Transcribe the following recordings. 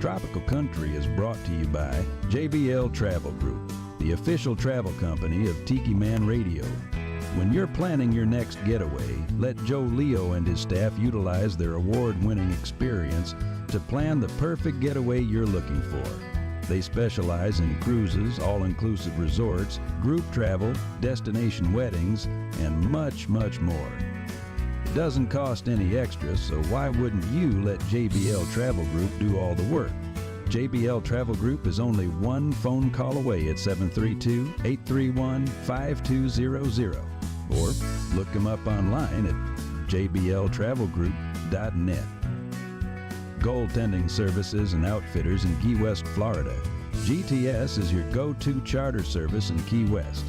Tropical Country is brought to you by JBL Travel Group, the official travel company of Tiki Man Radio. When you're planning your next getaway, let Joe Leo and his staff utilize their award-winning experience to plan the perfect getaway you're looking for. They specialize in cruises, all-inclusive resorts, group travel, destination weddings, and much, much more. It doesn't cost any extra, so why wouldn't you let JBL Travel Group do all the work? JBL Travel Group is only one phone call away at 732-831-5200, or look them up online at jbltravelgroup.net. Goaltending services and outfitters in Key West, Florida. GTS is your go-to charter service in Key West.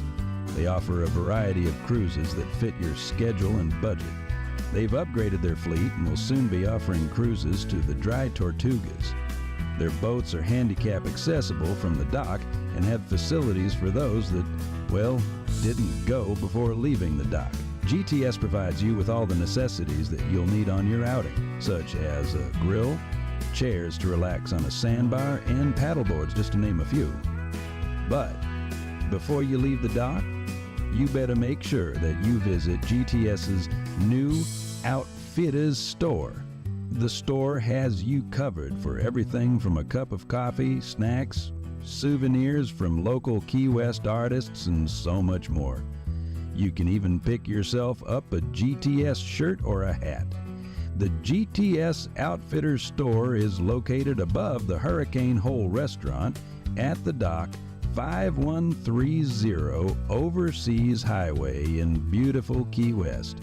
They offer a variety of cruises that fit your schedule and budget. They've upgraded their fleet and will soon be offering cruises to the Dry Tortugas. Their boats are handicap accessible from the dock and have facilities for those that, well, didn't go before leaving the dock. GTS provides you with all the necessities that you'll need on your outing, such as a grill, chairs to relax on a sandbar, and paddleboards, just to name a few. But before you leave the dock, you better make sure that you visit GTS's new Outfitters store. The store has you covered for everything from a cup of coffee, snacks, souvenirs from local Key West artists, and so much more. You can even pick yourself up a GTS shirt or a hat. The GTS Outfitters store is located above the Hurricane Hole restaurant at the dock, 5130 Overseas Highway in beautiful Key West.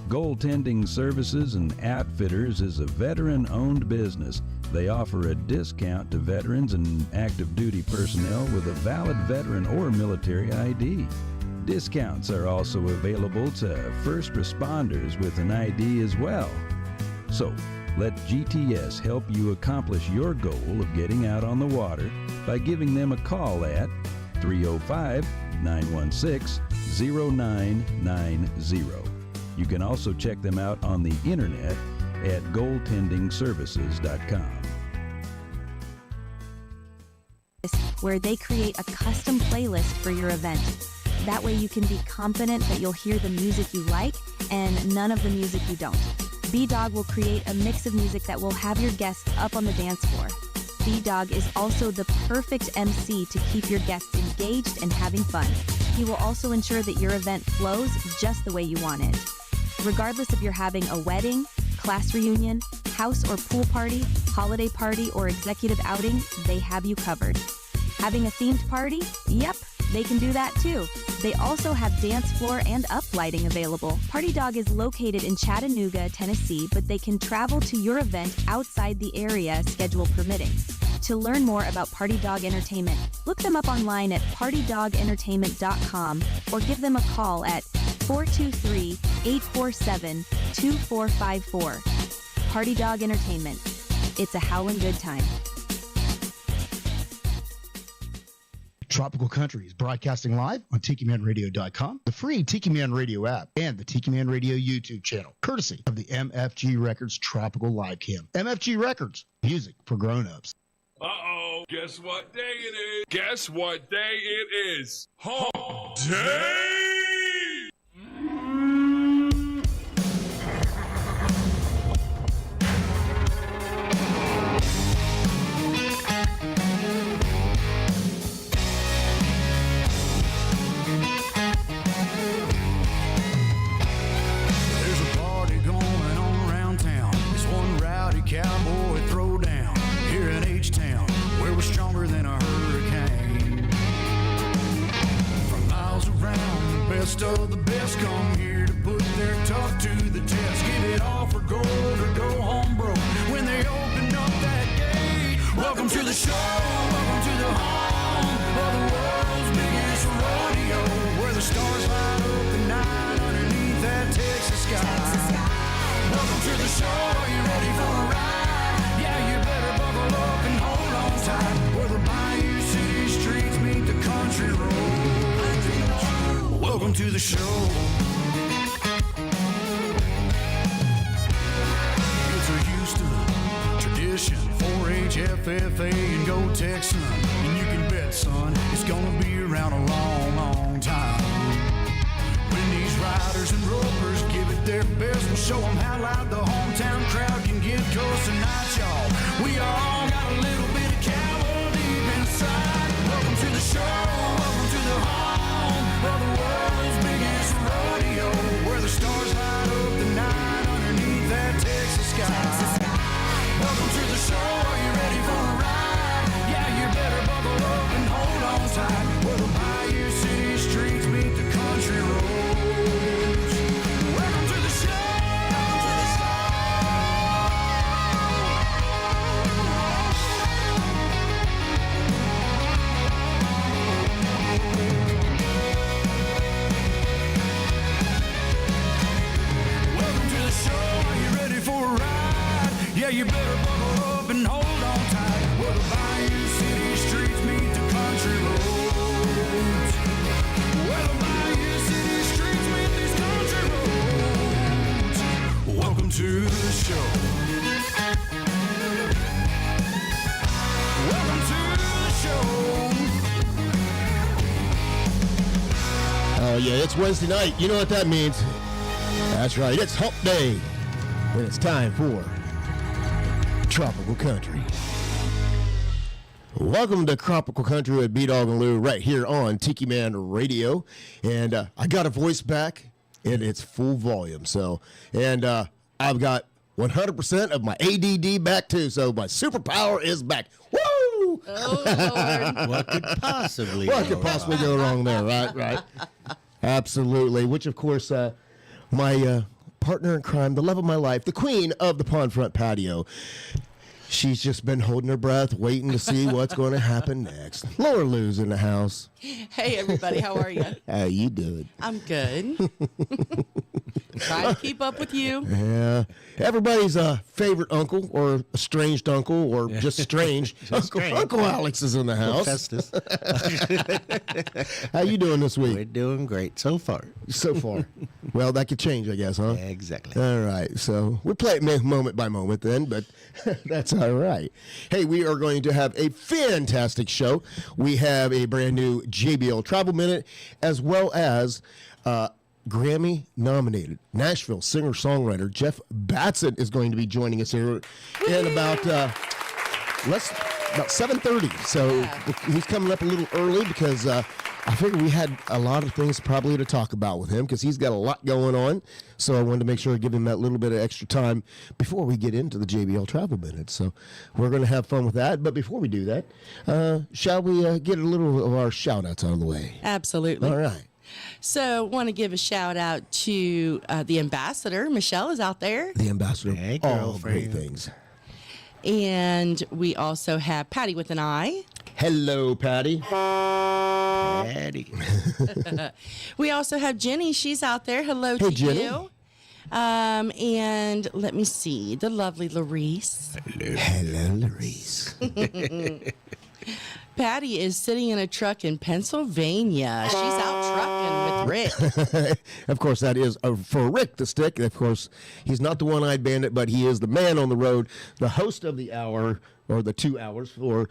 Goaltending Services and Outfitters is a veteran-owned business. They offer a discount to veterans and active duty personnel with a valid veteran or military ID. Discounts are also available to first responders with an ID as well. So, let GTS help you accomplish your goal of getting out on the water by giving them a call at 305-916-0990. You can also check them out on the internet at goaltendingservices.com. Where they create a custom playlist for your event. That way you can be confident that you'll hear the music you like and none of the music you don't. B-Dawg will create a mix of music that will have your guests up on the dance floor. B-Dawg is also the perfect MC to keep your guests engaged and having fun. He will also ensure that your event flows just the way you want it. Regardless if you're having a wedding, class reunion, house or pool party, holiday party, or executive outing, they have you covered. Having a themed party? Yep, they can do that too. They also have dance floor and uplighting available. Party Dog is located in Chattanooga, Tennessee, but they can travel to your event outside the area, schedule permitting. To learn more about Party Dog Entertainment, look them up online at partydogentertainment.com or give them a call at 423-847-2454. Party Dog Entertainment. It's a howlin' good time. Tropical Country is broadcasting live on TikiManRadio.com, the free Tiki Man Radio app, and the Tiki Man Radio YouTube channel, courtesy of the MFG Records Tropical Live Cam. MFG Records, music for grown-ups. Uh-oh, guess what day it is? Guess what day it is? Hump Day! Cowboy throwdown here in H-Town, where we're stronger than a hurricane. From miles around, the best of the best come here to put their tough to the test. Give it all for gold or go home broke when they open up that gate. Welcome to the show, welcome to the home of the world's biggest rodeo, where the stars light up the night underneath that Texas sky. Welcome to the show, are you ready for a ride? Yeah, you better buckle up and hold on tight, where the Bayou City streets meet the country roads. Welcome to the show. It's a Houston tradition, 4-H FFA and go Texan. And you can bet, son, it's gonna be around a long, long time. When these riders and ropers give it their best, we'll show them how loud the hometown crowd can get. 'Cause tonight, y'all, we all got a little bit of cowboy deep inside. Welcome to the show, welcome to the home of the world's biggest rodeo, where the stars light up the night underneath that Texas sky. Welcome to the show, are you ready for a ride? Yeah, you better buckle up and hold on tight. Where the Bayou City streets meet the country roads. Welcome to the show. Welcome to the show, are you ready for a ride? Yeah, you better buckle up and hold on tight. Where the Bayou City streets meet the country roads. Where the Bayou City streets meet these country roads. Welcome to the show. Welcome to the show. Oh, yeah, it's Wednesday night. You know what that means. That's right, it's Hump Day. When it's time for Tropical Country. Welcome to Tropical Country with B-Dawg and Lou right here on Tiki Man Radio. And I got a voice back, and it's full volume. So, and I've got 100% of my ADD back, too. So my superpower is back. Woo! Oh, Lord. What could possibly go wrong there, right? Absolutely. Which, of course, my partner in crime, the love of my life, the queen of the pond front patio. She's just been holding her breath, waiting to see what's going to happen next. Laura Lou's in the house. Hey, everybody. How are you? How you doing? I'm good. Trying to keep up with you. Yeah. Everybody's favorite uncle or estranged uncle or just strange. Uncle Alex is in the house. Festus. How you doing this week? We're doing great so far. So far. Well, that could change, I guess, huh? Exactly. All right. So we'll play it moment by moment then, but that's all right. Hey, we are going to have a fantastic show. We have a brand new JBL Travel Minute, as well as Grammy-nominated Nashville singer-songwriter Jeff Batson is going to be joining us here in about 7:30. So he's coming up a little early because I figured we had a lot of things probably to talk about with him because he's got a lot going on. So I wanted to make sure I give him that little bit of extra time before we get into the JBL Travel Minute. So we're going to have fun with that. But before we do that, shall we get a little of our shout-outs out of the way? Absolutely. All right. So, want to give a shout out to the ambassador. Michelle is out there. The ambassador. Hey, all great girlfriend. things. And we also have Patty with an I. Hello, Patty. Patty. We also have Jenny. She's out there. Hello Hey, to Jenny. you. And let me see. The lovely Larice. Hello, Larice. Patty is sitting in a truck in Pennsylvania. She's out trucking with Rick. Of course, that is for Rick the Stick. Of course, he's not the one-eyed bandit, but he is the man on the road, the host of the hour, or the 2 hours for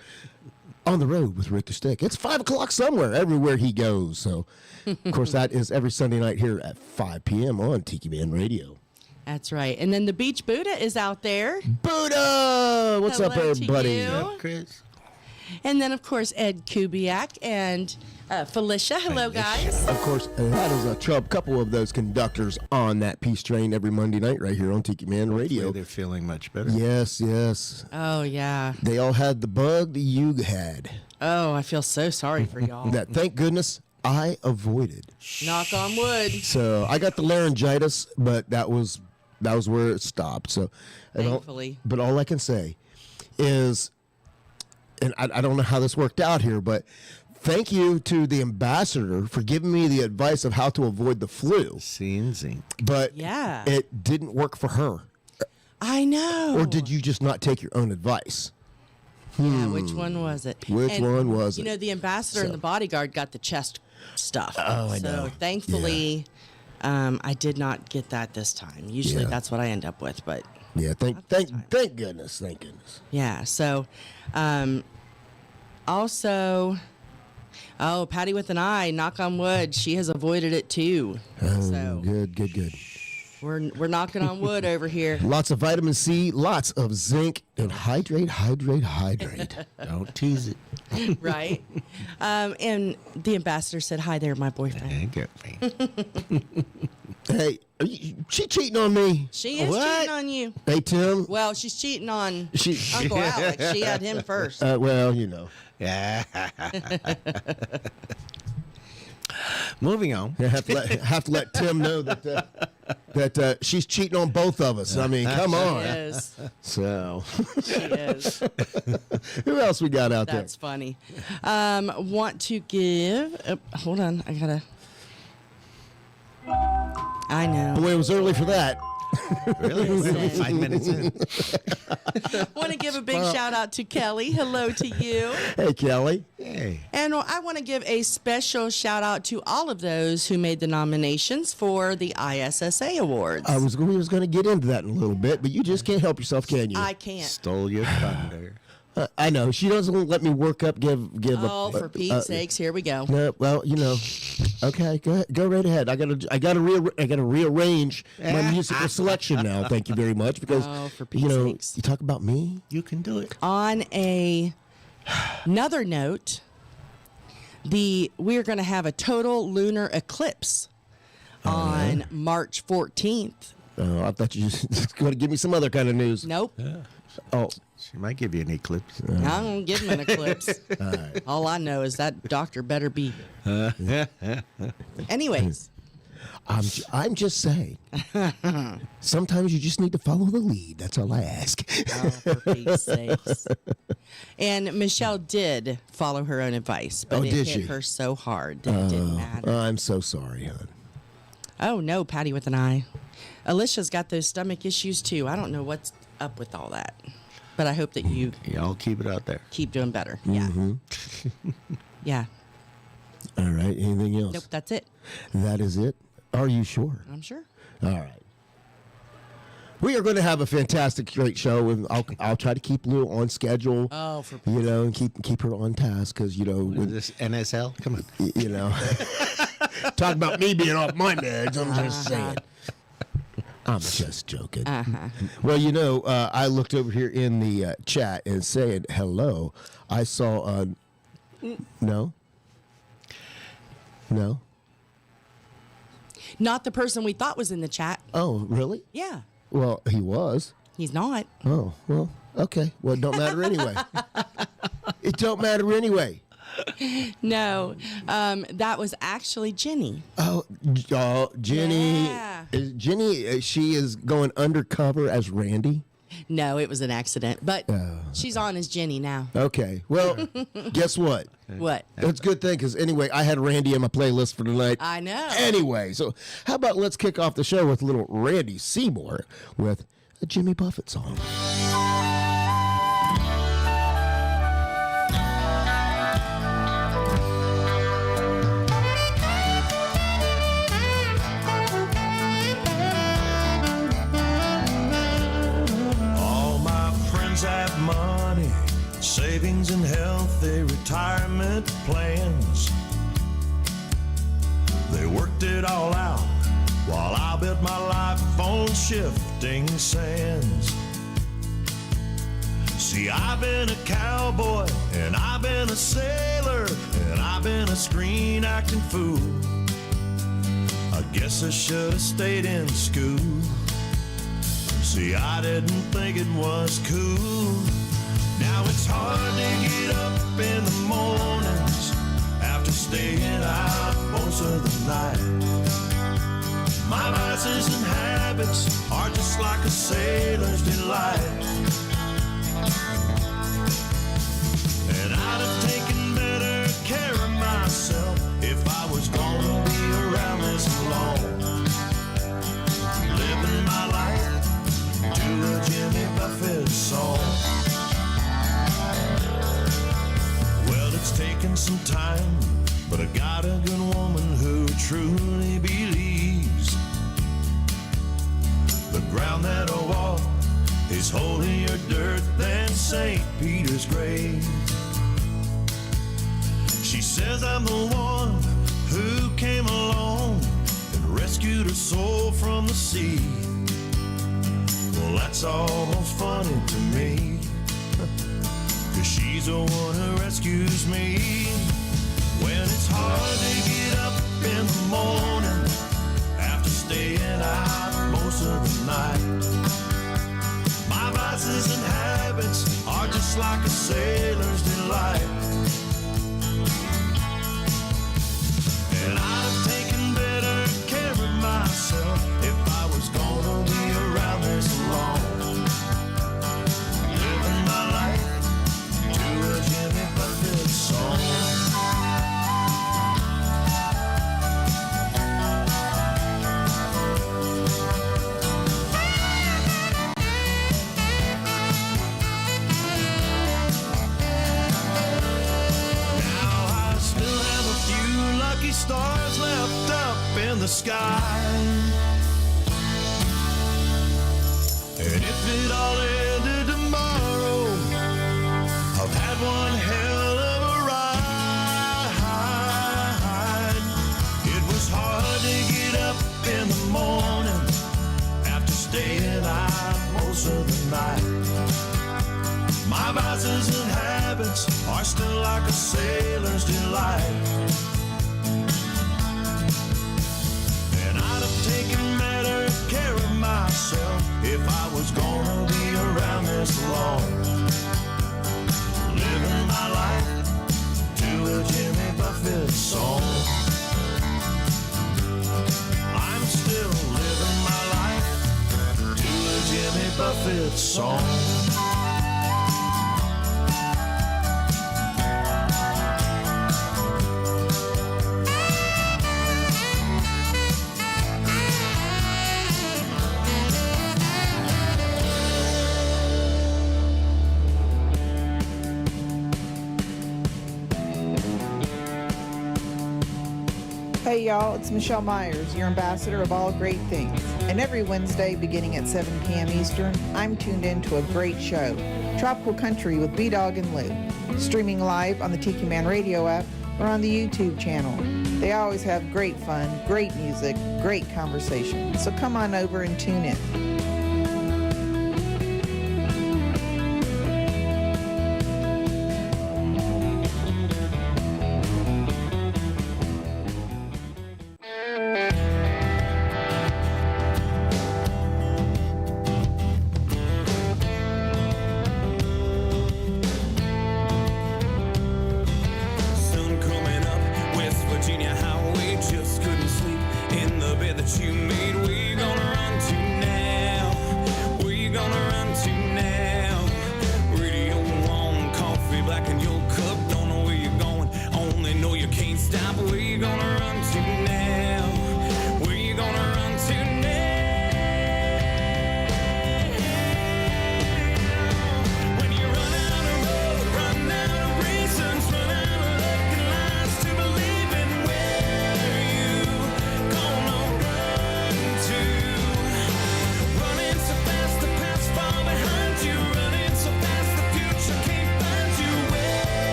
On the Road with Rick the Stick. It's 5 o'clock somewhere, everywhere he goes. So, of course, that is every Sunday night here at 5 p.m. on Tiki Man Radio. That's right. And then the Beach Buddha is out there. Buddha! What's up, Hello to everybody? you. Yep, Chris. And then, of course, Ed Kubiak and Felicia. Hello, guys. Of course, that is a couple of those conductors on that peace train every Monday night right here on Tiki Man Radio. They're feeling much better. Yes, yes. Oh, yeah. They all had the bug that you had. Oh, I feel so sorry for y'all. That, thank goodness, I avoided. Knock on wood. So I got the laryngitis, but that was where it stopped. So, Thankfully. but all I can say is, and I don't know how this worked out here, but thank you to the ambassador for giving me the advice of how to avoid the flu. Zinc. But Yeah. it didn't work for her. I know. Or did you just not take your own advice? Yeah, which one was it? Which one was You it? know, the ambassador and the bodyguard got the chest stuff. Oh, I know. So thankfully, I did not get that this time. Usually Yeah. that's what I end up with, but Yeah, thank goodness. Thank goodness. Yeah. So, also, Patty with an I, knock on wood, she has avoided it too. Oh, So good. we're knocking on wood over here. Lots of vitamin C, lots of zinc, and hydrate. Don't tease it. Right. And the ambassador said, "Hi there, my boyfriend." Hey, she cheating on me. She is cheating on you. Hey, Tim. Well, she's cheating on She- Uncle Alex. She had him first. Well, you know. Yeah. Moving on. I have to let Tim know that she's cheating on both of us. I mean, come on. She is. So, She is. who else we got out That's funny. Want to give... hold on. I know. there? Boy, it was early for that. Really? We're only 5 minutes in. Want to give a big shout out to Kelly. Hello to you. Hey, Kelly. Hey. And I want to give a special shout out to all of those who made the nominations for the ISSA Awards. We was going to get into that in a little bit, but you just can't help yourself, can you? I can't. Stole your thunder. I know. She doesn't let me work up, give Oh, for Pete's sakes, here we go. No, well, you know, okay, go right ahead. I gotta rearrange my musical selection now. Thank you very much, because for Pete's you know, sakes. you talk about me. You can do it. On another note, we're going to have a total lunar eclipse on March 14th. I thought you was going to give me some other kind of news. Nope. Oh, She might give you an eclipse. I'm going to give him an eclipse. All I know is that doctor better be. Anyways. I'm just saying. Sometimes you just need to follow the lead. That's all I ask. Oh, for Pete's sakes. And Michelle did follow her own advice, but it did hit she? her so hard that it didn't matter. I'm so sorry, hon. Oh, no, Patty with an I. Alicia's got those stomach issues, too. I don't know what's up with all that. But I hope that you Y'all keep it out there. keep doing better. Yeah. Yeah. All right. Anything else? Nope, that's it. That is it. Are you sure? I'm sure. All right. We are going to have a fantastic, great show, and I'll try to keep Lou on schedule. Oh, for you know, and keep her on task, because you know, With this NSL? Come on. you know, talk about me being off my meds. I'm just saying. I'm just joking. Well, you know, I looked over here in the chat and said hello. I saw no. Not the person we thought was in the chat. Oh, really? Yeah. Well, he was. He's not. Oh, well, okay. Well, it don't matter anyway. It don't matter anyway. No. That was actually Jenny. Oh, Jenny. Yeah. Jenny, she is going undercover as Randy. No, it was an accident. But she's on as Jenny now. Okay. Well, guess what? What? That's a good thing, because anyway, I had Randy in my playlist for tonight. I know. Anyway, so how about let's kick off the show with a little Randy Seymour with a Jimmy Buffett song. All my friends have money, savings and healthy retirement plans. They worked it all out while I built my life on shifting sands. See, I've been a cowboy, and I've been a sailor, and I've been a screen acting fool. I guess I should have stayed in school. See, I didn't think it was cool. Now it's hard to get up in the mornings after staying out most of the night. My vices and habits are just like a sailor's delight. And I'd have taken better care of myself if I was gonna be around this long. Living my life to a Jimmy Buffett song. Well, it's taken some time, but I got a good woman who truly believes the ground that I walk is holier dirt than St. Peter's grave. She says I'm the one who came along and rescued her soul from the sea. Well, that's almost funny to me, 'cause she's the one who rescues me. When it's hard to get up in the morning after staying out most of the night, my vices and habits are just like a sailor's delight. And I'd have taken better care of myself if I was gonna be around this long. Living my life to a Jimmy Buffett song. Stars left up in the sky, and if it all ended tomorrow, I've had one hell of a ride. It was hard to get up in the morning after staying out most of the night. My vices and habits are still like a sailor's delight. Taking better care of myself if I was gonna be around this long. Living my life to a Jimmy Buffett song. I'm still living my life to a Jimmy Buffett song. Hey y'all, it's Michelle Myers, your ambassador of all great things. And every Wednesday beginning at 7 p.m. Eastern, I'm tuned in to a great show, Tropical Country with B-Dawg and Lou, streaming live on the Tiki Man Radio app or on the YouTube channel. They always have great fun, great music, great conversation. So come on over and tune in. That you made, we're gonna run tonight.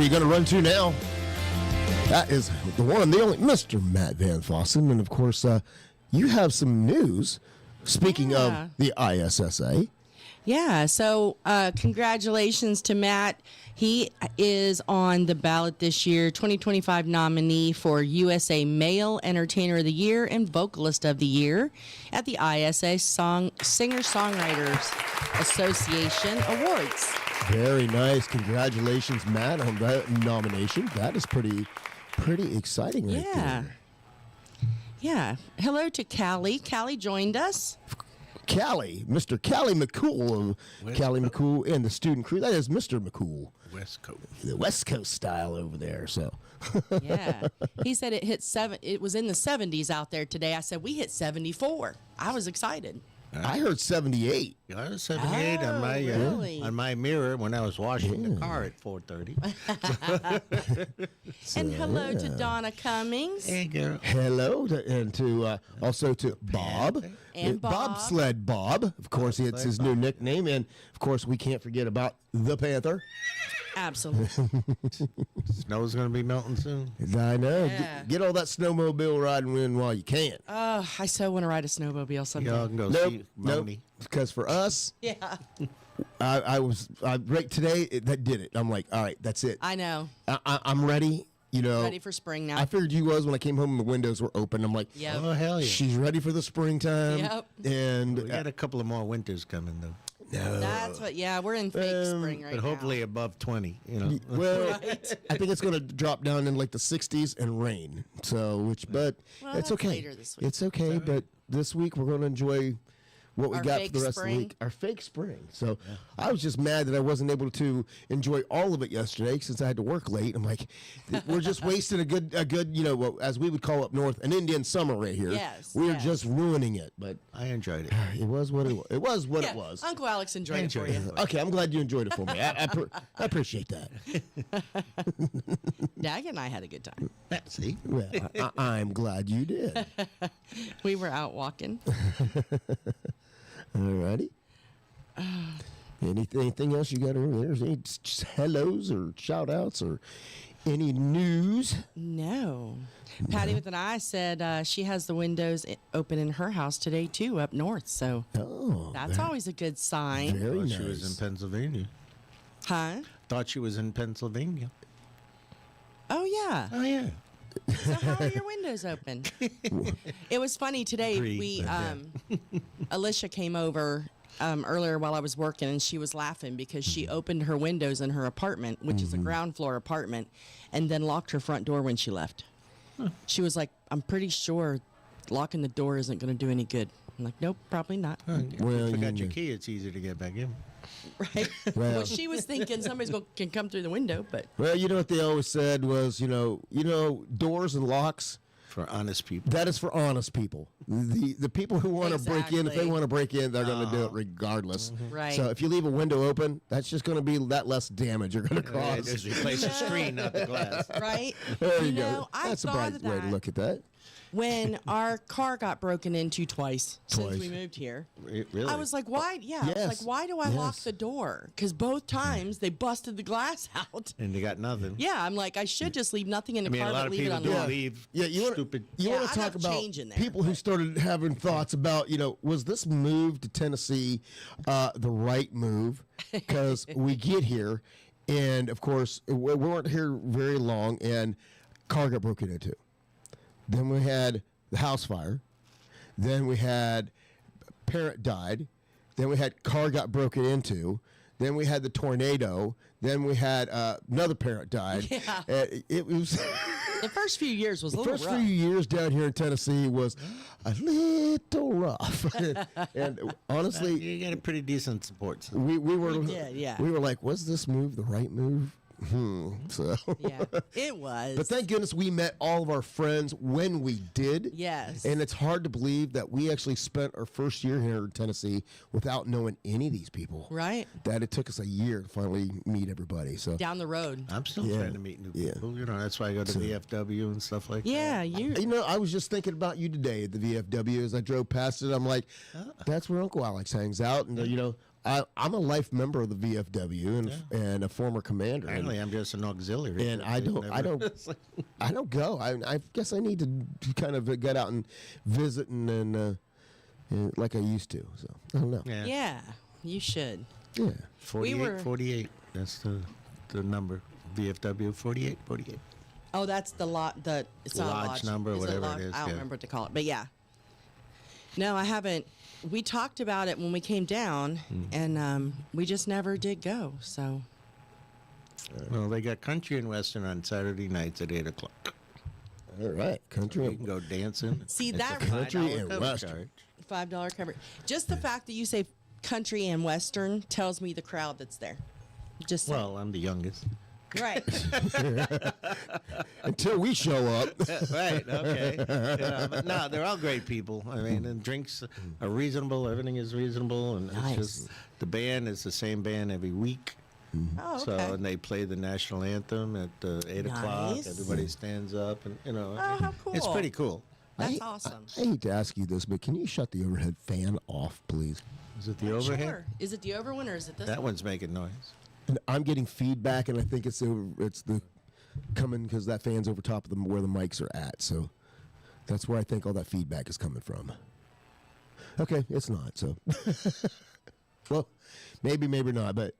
you going to run to now? That is the one, the only Mr. Matt Van Fossen. And, of course, you have some news, speaking of the ISSA. Yeah, so congratulations to Matt. He is on the ballot this year, 2025 nominee for USA Male Entertainer of the Year and Vocalist of the Year at the ISA Singer-Songwriters Association Awards. Very nice. Congratulations, Matt, on that nomination. That is pretty exciting right there. Yeah. Hello to Callie. Callie joined us. Callie, Mr. Callie McCool of Callie McCool and the student crew. That is Mr. McCool. West Coast. The West Coast style over there. So, yeah. He said it hit it was in the 70s out there today. I said, we hit 74. I was excited. I heard 78. Yeah, I was 78 on my really? on my mirror when I was washing the car at 4:30. And hello to Donna Cummings. Hey, girl. Hello, and to also to Bob. And Bob. Bobsled Bob. Of course, it's his new nickname. And, of course, we can't forget about the Panther. Absolutely. Snow's going to be melting soon. I know. Yeah. Get all that snowmobile riding in while you can. Oh, I so want to ride a snowmobile someday. Y'all can go Nope. see Nope. Moni. Because for us, Yeah. I right today, that did it. I'm like, all right, that's it. I know. I'm ready. You know, Ready for spring now. I figured you was when I came home and the windows were open. I'm like, Yep. Oh, hell yeah. she's ready for the springtime. Yep. And We got a couple of more winters coming, though. no. That's what, yeah, we're in fake spring right But hopefully above 20, you know. Well, Right. I think it's going to drop down in like the 60s and rain. So, Well, it's that's okay. later this week. It's okay, but this week we're going to enjoy what we Our got fake for the rest of spring. the week. Our fake spring. So I was just mad that I wasn't able to enjoy all of it yesterday since I had to work late. I'm like, we're just wasting a good, you know, what, as we would call up north, an Indian summer right here. Yes, We're yes. just ruining it. But I enjoyed it. it was what it was. It was what Yeah, it was. Uncle Alex enjoyed it for Enjoyed you. it. Okay, I'm glad you enjoyed it for me. I appreciate that. Dag and I had a good time. See? Well, I'm glad you did. We were out walking. Alrighty. Anything else you got over there? Any hellos or shout outs or any news? No. Patty with an eye said she has the windows open in her house today, too, up north. So Oh, that's always a good sign. very Thought nice. she was in Pennsylvania. Huh? Thought she was in Pennsylvania. Oh, yeah. Oh, yeah. So how are your windows open? It was funny today. Breathe. Alicia came over earlier while I was working, and she was laughing because she opened her windows in her apartment, which is a ground floor apartment, and then locked her front door when she left. She was like, "I'm pretty sure locking the door isn't going to do any good." I'm like, "Nope, probably not." Well, If you forgot you your know. key, it's easier to get back in. Right? Well- Well, she was thinking somebody's can come through the window, but Well, you know what they always said was, you know, doors and locks. For honest people. That is for honest people. The people who want to break in, if they Exactly. want to break in, they're going to do it regardless. Right. So if you leave a window open, that's just going to be that less damage you're going to Yeah, cause. just replace the screen, not the glass. right? There you know, go. I That's a thought bright of way to that. look at that. When our car got broken into twice since Twice. we moved here. Really? I was like, why? Yeah, I was Yes. like, why do I lock Yes. the door? Because both times they busted the glass out. And they got nothing. Yeah, I'm like, I should just leave nothing in the I mean, car a lot but of leave it people do unlocked. leave Yeah, you want stupid. You Yeah, want I to talk got about change in there, people who started having thoughts about, you know, was this move to Tennessee the right move? Because we get here, and of course we weren't here very long, and car got broken into. Then we had the house fire. Then we had parent died. Then we had car got broken into. Then we had the tornado. Then we had another parent died. Yeah. It was. The first few years was a The little first rough. few years down here in Tennessee was a little rough, and honestly, You got a pretty decent support system. we were did, yeah. we were like, was this move the right move? So, Yeah, it was. but thank goodness we met all of our friends when we did. Yes. And it's hard to believe that we actually spent our first year here in Tennessee without knowing any of these people. Right? That it took us a year to finally meet everybody. So Down the road. I'm still Yeah. trying to meet new Yeah. people. You know, that's why I go to VFW and stuff like Yeah, that. You know, I was just thinking about you today at the VFW as I drove past it. I'm like, that's where Uncle Alex hangs out. And, you know, I'm a life member of the VFW and a former commander. Apparently, I'm just an auxiliary. And I don't go. I guess I need to kind of get out and visit and like I used to. So I don't know. Yeah, you should. Yeah. 48. That's the number. VFW 48. Oh, that's the lot. It's not lodge a lodge number, Is whatever lodge? it is. I don't remember what to call it, but yeah. No, I haven't. We talked about it when we came down, and we just never did go. So. Well, they got country and western on Saturday nights at 8 o'clock. All right, country. You can go dancing. See, It's that a country $5 and cover western. charge. $5 cover. Just the fact that you say country and western tells me the crowd that's there. Just saying. Well, I'm the youngest. Right. Until we show up. Right, okay. But no, they're all great people. I mean, and drinks are reasonable. Everything is reasonable. And Nice. it's just, the band is the same band every week. Oh, So, okay. and they play the national anthem at 8 o'clock. Nice. Everybody stands up, and Oh, how cool. it's pretty cool. That's awesome. I hate to ask you this, but can you shut the overhead fan off, please? Is it the overhead? Sure. Is it the over one or is it this That one? one's making noise. And I'm getting feedback, and I think it's the coming because that fan's over top of them where the mics are at. So that's where I think all that feedback is coming from. Okay, it's not. So, well, maybe not, but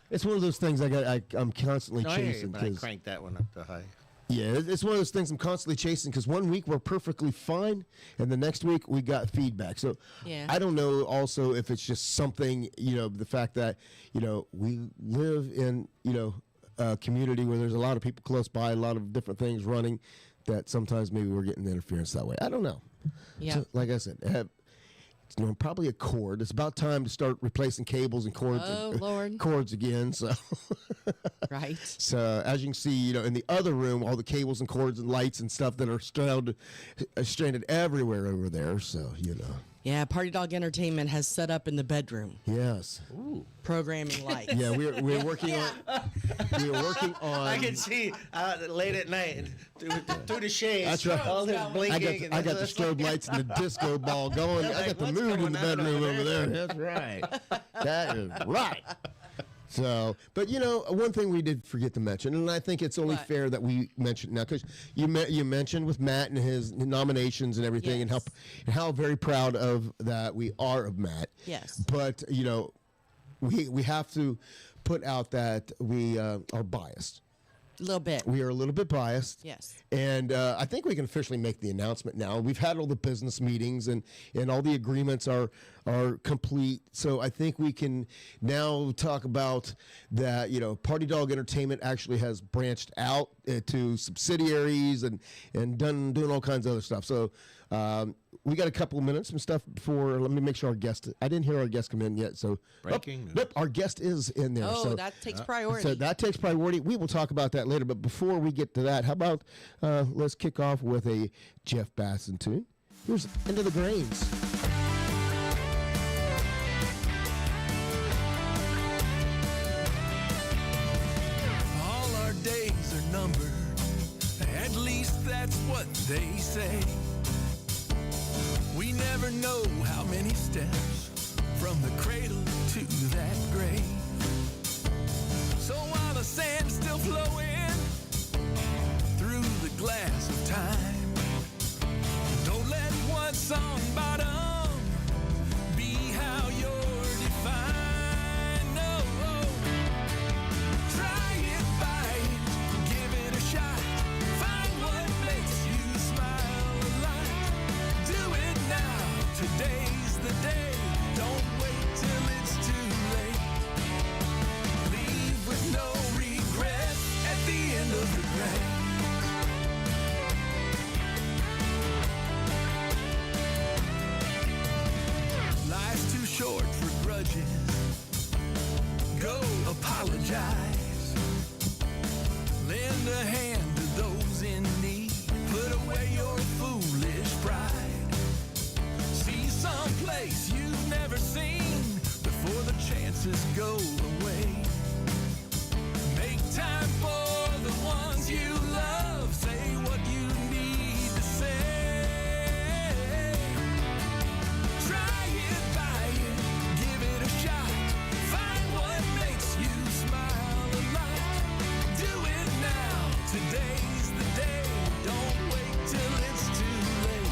it's one of those things I'm constantly No, I hear you, chasing. but I cranked that one up to high. Yeah, it's one of those things I'm constantly chasing because one week we're perfectly fine, and the next week we got feedback. So Yeah. I don't know also if it's just something, the fact that, we live in, a community where there's a lot of people close by, a lot of different things running, that sometimes maybe we're getting interference that way. I don't know. Yeah. So, like I said, probably a cord. It's about time to start replacing cables and cords. Oh, Lord. Cords again. So. Right. So as you can see, in the other room, all the cables and cords and lights and stuff that are stranded everywhere over there. So Yeah, Party Dog Entertainment has set up in the bedroom. Yes. Programming lights. Yeah, we're working on. We're working on. I can see late at night through the shades. That's right. All this blinking. I got the strobe lights and the disco ball going. I got the what's mood in the going on bedroom over over there. That's right. That is right. So, but one thing we did forget to mention, and I think it's only What? fair that we mention now, because you mentioned with Matt and his nominations and everything, Yes. and how very proud of that we are of Matt. Yes. But we have to put out that we are biased. A little bit. We are a little bit biased. Yes. And I think we can officially make the announcement now. We've had all the business meetings and all the agreements are complete. So I think we can now talk about that, Party Dog Entertainment actually has branched out to subsidiaries and doing all kinds of other stuff. So we got a couple of minutes and stuff before. Let me make sure our guest. I didn't hear our guest come in yet. So Breaking news. Nope, our guest is in there. Oh, so, that takes priority. so that takes priority. We will talk about that later. But before we get to that, how about let's kick off with a Jeff Batson tune. Here's Into the Grains. All our days are numbered, at least that's what they say. We never know how many steps from the cradle to that grave. So while the sand's still flowing through the glass of time, don't let what's on bottom be how you're defined. No, try it, fight, give it a shot. Find what makes you smile a lot. Do it now, today's the day. Don't wait till it's too late. Leave with no regrets at the today's the day. Don't wait till it's too late.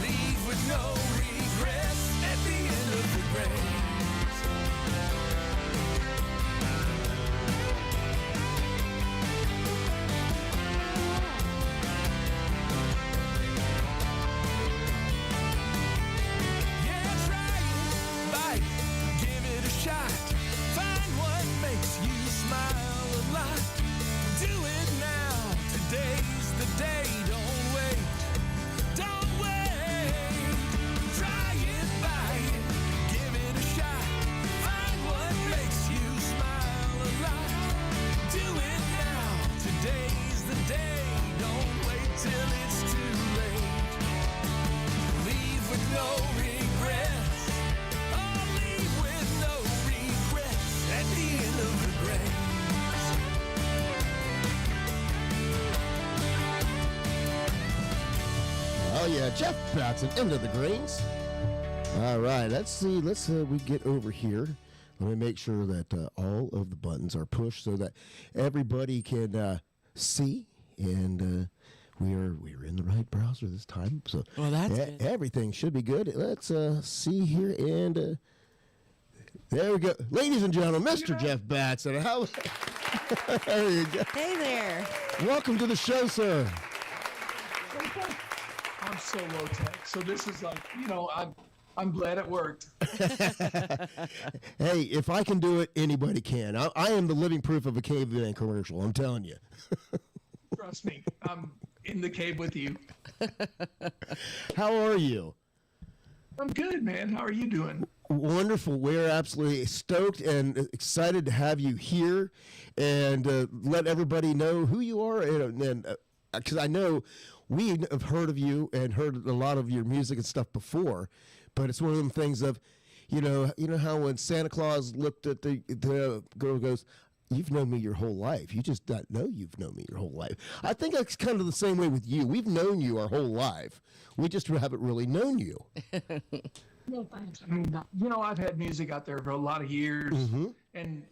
Leave with no regrets at the end of the race. Oh yeah, Jeff Batson, Into the Greens. All right, let's see. We get over here. Let me make sure that all of the buttons are pushed so that everybody can see. And we're in the right browser this time. So well, that's good. Everything should be good. Let's see here, and there we go, ladies and gentlemen, Mr. Jeff Batson. How? There you go. Hey there. Welcome to the show, sir. I'm so low tech, so this is like, I'm glad it worked. Hey, if I can do it, anybody can. I am the living proof of a caveman commercial. I'm telling you. Trust me, I'm in the cave with you. How are you? I'm good, man. How are you doing? Wonderful. We're absolutely stoked and excited to have you here and let everybody know who you are. And because I know we have heard of you and heard a lot of your music and stuff before, but it's one of them things of, you know how when Santa Claus looked at the girl goes, "You've known me your whole life. You just don't know you've known me your whole life." I think it's kind of the same way with you. We've known you our whole life. We just haven't really known you. No, thanks. I mean, I've had music out there for a lot of years, and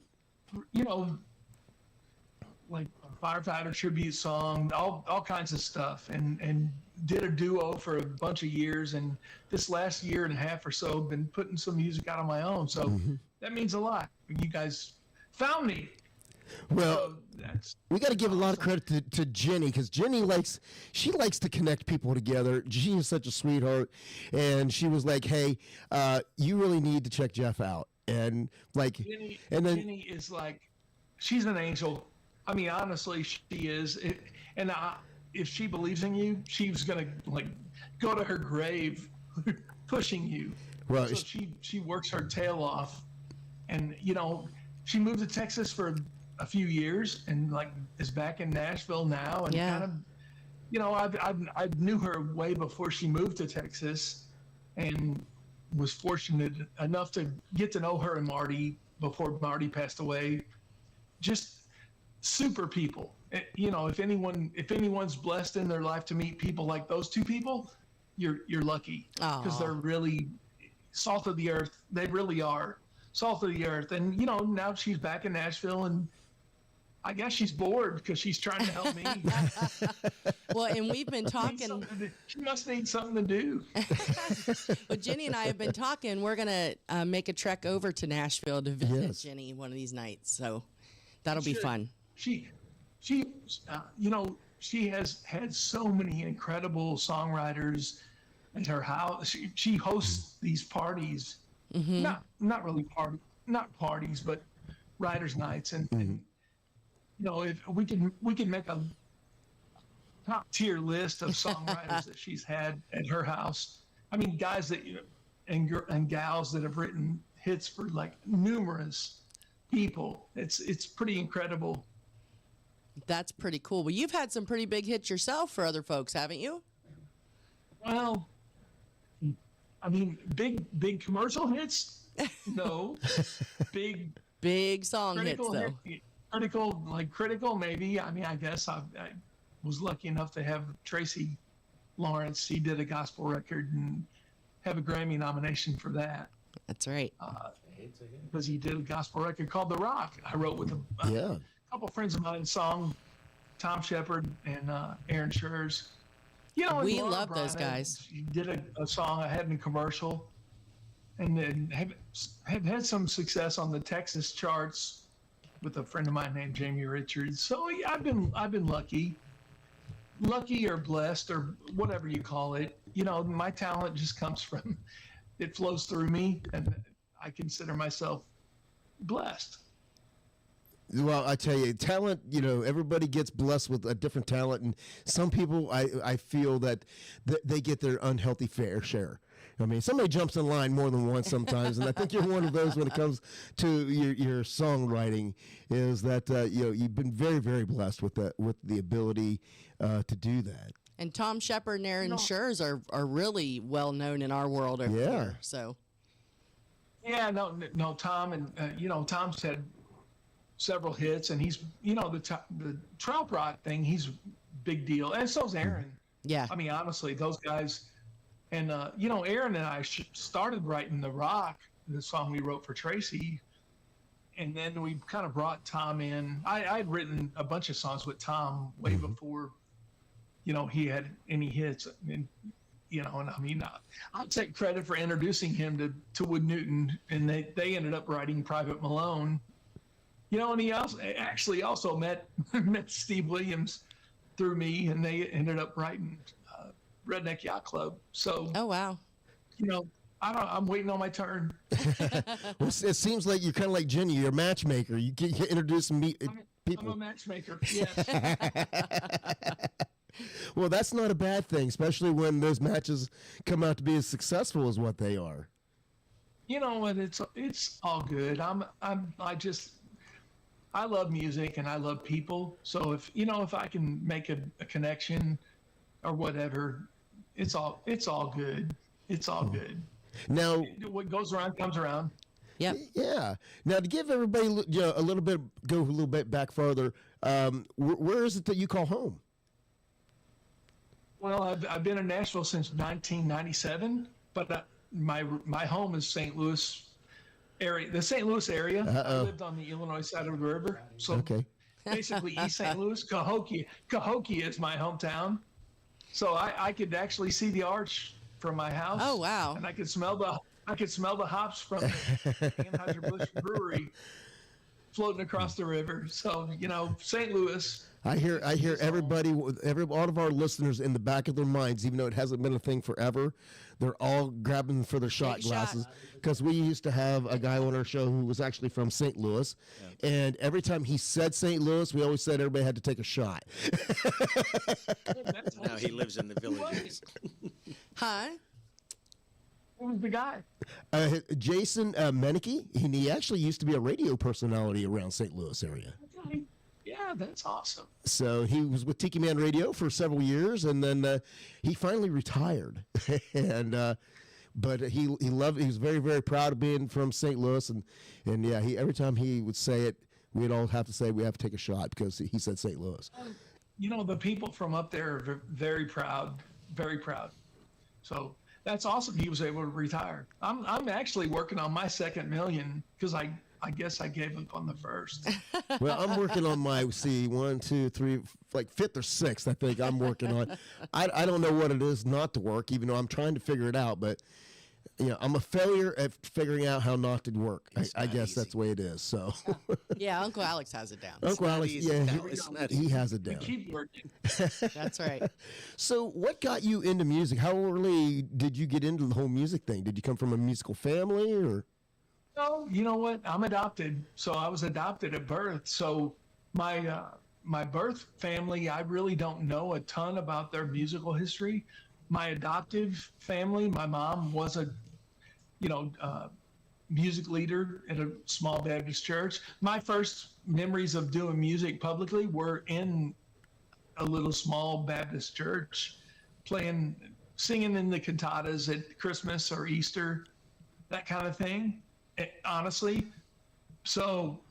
like a firefighter tribute song, all kinds of stuff, and did a duo for a bunch of years, and this last year and a half or so been putting some music out on my own. So that means a lot. You guys found me. Well, we got to give a lot of credit to Jenny, because Jenny likes to connect people together. She is such a sweetheart, and she was like, "Hey, you really need to check Jeff out." And like, Jenny, and then Jenny is like, she's an angel. I mean, honestly, she is. And if she believes in you, she's gonna like go to her grave pushing you. Well, so she works her tail off, and she moved to Texas for a few years and like is back in Nashville now, and kind of, I knew her way before she moved to Texas, and was fortunate enough to get to know her and Marty before Marty passed away. Just super people. If anyone's blessed in their life to meet people like those two people, you're lucky, because they're really salt of the earth. They really are salt of the earth. And now she's back in Nashville, and I guess she's bored because she's trying to help me. Well, and we've been talking. She must need something to do. Well, Jenny and I have been talking. We're going to make a trek over to Nashville to visit Jenny one of these nights. So that'll be fun. She has had so many incredible songwriters at her house. She hosts these parties, not really parties, but writers' nights, and if we can make a top tier list of songwriters that she's had at her house. I mean, guys that and gals that have written hits for like numerous people. It's pretty incredible. That's pretty cool. Well, you've had some pretty big hits yourself for other folks, haven't you? Well, I mean, big commercial hits? No. Big song hits, though. Critical, maybe. I mean, I guess I was lucky enough to have Tracy Lawrence. He did a gospel record and have a Grammy nomination for that. That's right. Because he did a gospel record called The Rock. I wrote with a couple friends of mine, song Tom Shepard and Aaron Schurz. You know, We Laura love those Bryan, guys. She did a song I had in a commercial, and then have had some success on the Texas charts with a friend of mine named Jamie Richards. So yeah, I've been lucky or blessed or whatever you call it. You know, my talent just comes from, it flows through me, and I consider myself blessed. Well, I tell you, talent, you know, everybody gets blessed with a different talent. And some people, I feel that they get their unhealthy fair share. I mean, somebody jumps in line more than once sometimes. And I think you're one of those when it comes to your songwriting, is that, you know, you've been very, very blessed with the ability to do that. And Tom Shepard and Aaron Schurz are really well known in our world over here. So. Yeah, no, Tom, and you know, Tom's had several hits, and he's, you know, the Trout Rod thing, he's big deal, and so's Aaron. Yeah. I mean, honestly, those guys, and you know, Aaron and I started writing The Rock, the song we wrote for Tracy, and then we kind of brought Tom in. I'd written a bunch of songs with Tom way before, you know, he had any hits, and you know, and I mean, I'll take credit for introducing him to Wood Newton, and they ended up writing Private Malone. You know, and he also met Steve Williams through me, and they ended up writing Redneck Yacht Club. So, oh wow, you know, I'm waiting on my turn. Well, it seems like you're kind of like Jenny. You're a matchmaker. You introduce people. I'm a matchmaker. Yes. Well, that's not a bad thing, especially when those matches come out to be as successful as what they are. You know, and it's all good. I love music and I love people. So if I can make a connection or whatever, it's all good. It's all good. Now, what goes around comes around. Yep. Yeah. Now, to give everybody go a little bit back further, where is it that you call home? Well, I've been in Nashville since 1997, but my home is St. Louis area, the St. Louis area. I lived on the Illinois side of the river, so basically East St. Louis. Cahokia is my hometown, so I could actually see the arch from my house. Oh wow! And I could smell the hops from the Anheuser-Busch Brewery floating across the river. So, you know, St. Louis. I hear everybody, all of our listeners in the back of their minds, even though it hasn't been a thing forever, they're all grabbing for their shot glasses. Because we used to have a guy on our show who was actually from St. Louis, and every time he said St. Louis, we always said everybody had to take a shot. Now he lives in the villages. Huh? Who was the guy? Jason Menike. He actually used to be a radio personality around St. Louis area. Yeah, that's awesome. So he was with Tiki Man Radio for several years, and then he finally retired. And but he was very, very proud of being from St. Louis, and yeah, every time he would say it, we'd all have to say we have to take a shot because he said St. Louis. You know, the people from up there are very proud, very proud. So that's awesome. He was able to retire. I'm actually working on my second million because I guess I gave up on the first. Well, I'm working on my, 1, 2, 3, like fifth or sixth, I think I'm working on. I don't know what it is not to work, even though I'm trying to figure it out. But, you know, I'm a failure at figuring out how not to work. I guess that's the way it is. So. Yeah, Uncle Alex has it down. Uncle Alex, yeah, he has it down. Keep working. That's right. So what got you into music? How early did you get into the whole music thing? Did you come from a musical family or? No, you know what? I'm adopted. So I was adopted at birth. So my birth family, I really don't know a ton about their musical history. My adoptive family, my mom was a, music leader at a small Baptist church. My first memories of doing music publicly were in a little small Baptist church, singing in the cantatas at Christmas or Easter, that kind of thing. Honestly, so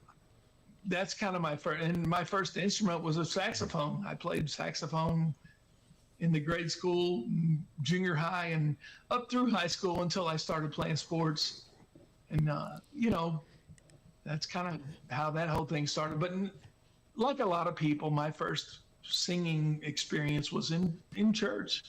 that's kind of my first, and my first instrument was a saxophone. I played saxophone in the grade school, junior high, and up through high school until I started playing sports. And, that's kind of how that whole thing started. But like a lot of people, my first singing experience was in church.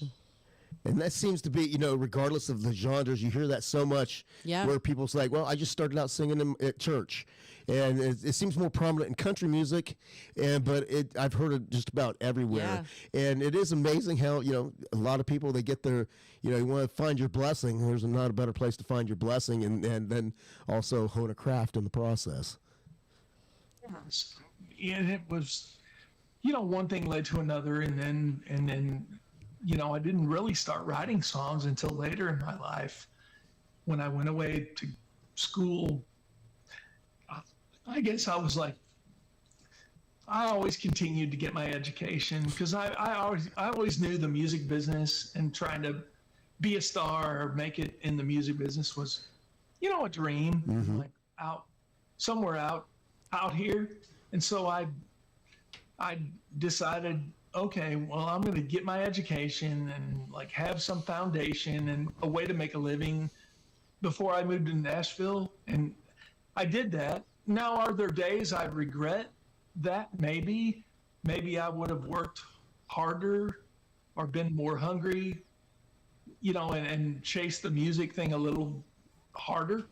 And that seems to be, regardless of the genres, you hear that so much. Yeah. Where people's like, well, I just started out singing them at church, and it seems more prominent in country music, but I've heard it just about everywhere. Yeah. And it is amazing how a lot of people, they get their, you want to find your blessing. There's not a better place to find your blessing, and then also hone a craft in the process. Yes. And it was, one thing led to another, and then. I didn't really start writing songs until later in my life. When I went away to school, I guess I was like, I always continued to get my education because I always knew the music business, and trying to be a star or make it in the music business was, a dream, like somewhere out here. And so I decided, okay, well, I'm going to get my education and like have some foundation and a way to make a living before I moved to Nashville. And I did that. Now, are there days I regret that? Maybe I would have worked harder or been more hungry, and chased the music thing a little harder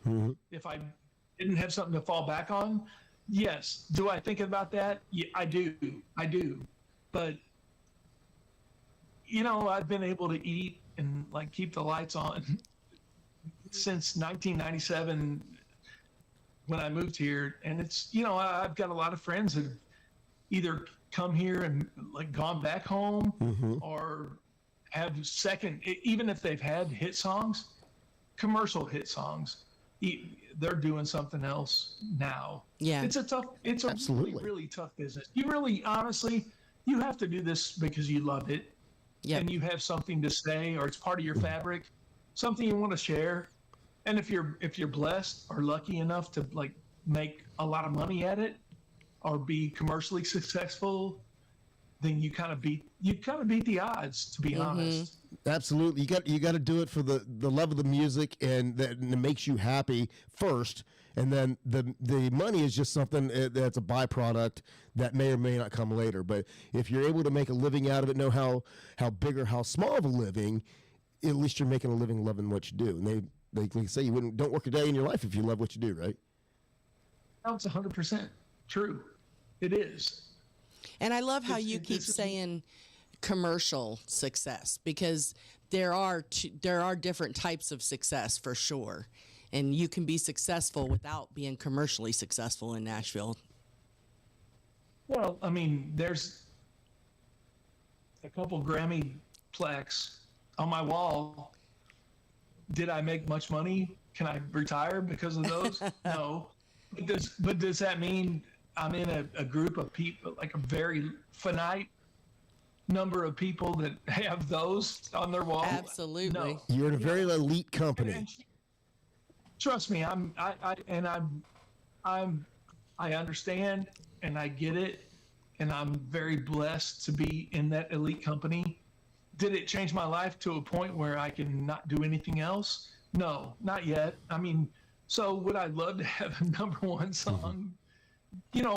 if I didn't have something to fall back on. Yes. Do I think about that? Yeah, I do. But I've been able to eat and like keep the lights on since 1997 when I moved here. And it's, I've got a lot of friends that have either come here and like gone back home or have even if they've had hit songs, commercial hit songs, they're doing something else now. Yeah. It's a really, really tough business. You really, honestly, you have to do this because you love it. Yep. And you have something to say, or it's part of your fabric, something you want to share. And if you're blessed or lucky enough to like make a lot of money at it or be commercially successful, then you kind of beat the odds, to be honest. Absolutely. You got to do it for the love of the music, and it makes you happy first. And then the money is just something that's a byproduct that may or may not come later. But if you're able to make a living out of it, know how big or how small of a living, at least you're making a living loving what you do. And they say don't work a day in your life if you love what you do, right? That's 100% true. It is. And I love how you keep saying commercial success, because there are different types of success for sure. And you can be successful without being commercially successful in Nashville. Well, I mean, there's a couple Grammy plaques on my wall. Did I make much money? Can I retire because of those? No. But does that mean I'm in a group of people, like a very finite number of people that have those on their wall? Absolutely. No. You're in a very elite company. And trust me, I understand and I get it, and I'm very blessed to be in that elite company. Did it change my life to a point where I can not do anything else? No, not yet. I mean, so would I love to have a #1 song,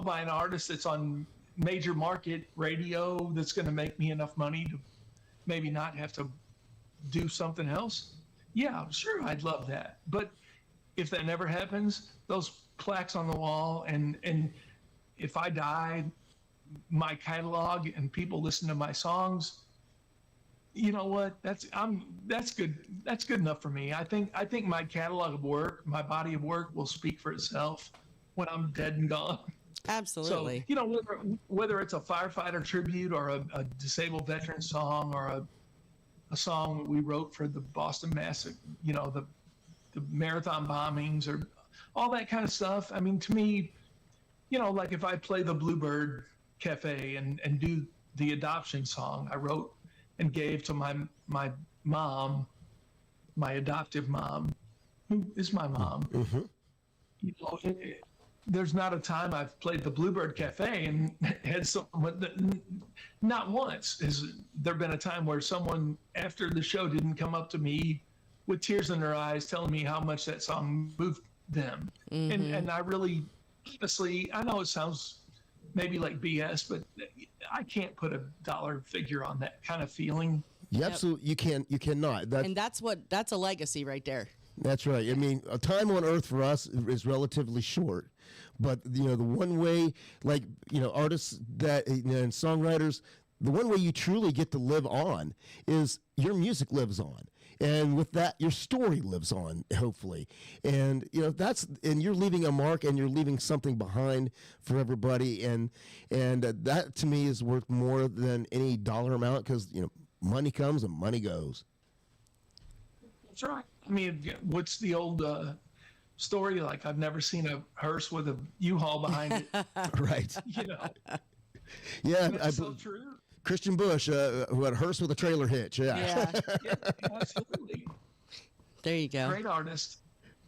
by an artist that's on major market radio that's going to make me enough money to maybe not have to do something else? Yeah, sure, I'd love that. But if that never happens, those plaques on the wall, and if I die, my catalog and people listen to my songs, you know what? That's good. That's good enough for me. I think my catalog of work, my body of work, will speak for itself when I'm dead and gone. Absolutely. So, whether it's a firefighter tribute or a disabled veteran song or a song that we wrote for the Boston Massacre, the marathon bombings or all that kind of stuff. I mean, to me, like if I play the Bluebird Cafe and do the adoption song I wrote and gave to my mom, my adoptive mom, who is my mom. Mm-hmm. There's not a time I've played the Bluebird Cafe and had someone, not once has there been a time where someone after the show didn't come up to me with tears in their eyes telling me how much that song moved them. Mm-hmm. And I really, honestly, I know it sounds maybe like BS, but I can't put a dollar figure on that kind of feeling. You absolutely, you cannot. And that's a legacy right there. That's right. I mean, a time on Earth for us is relatively short, but the one way, like artists that and songwriters, the one way you truly get to live on is your music lives on, and with that, your story lives on, hopefully, and and you're leaving a mark, and you're leaving something behind for everybody, and that to me is worth more than any dollar amount, because money comes and money goes. That's right. I mean, what's the old story? Like, I've never seen a hearse with a U-Haul behind it. Right. Yeah, that's so true. Christian Bush, who had a hearse with a trailer hitch. Yeah, absolutely. There you go. Great artist.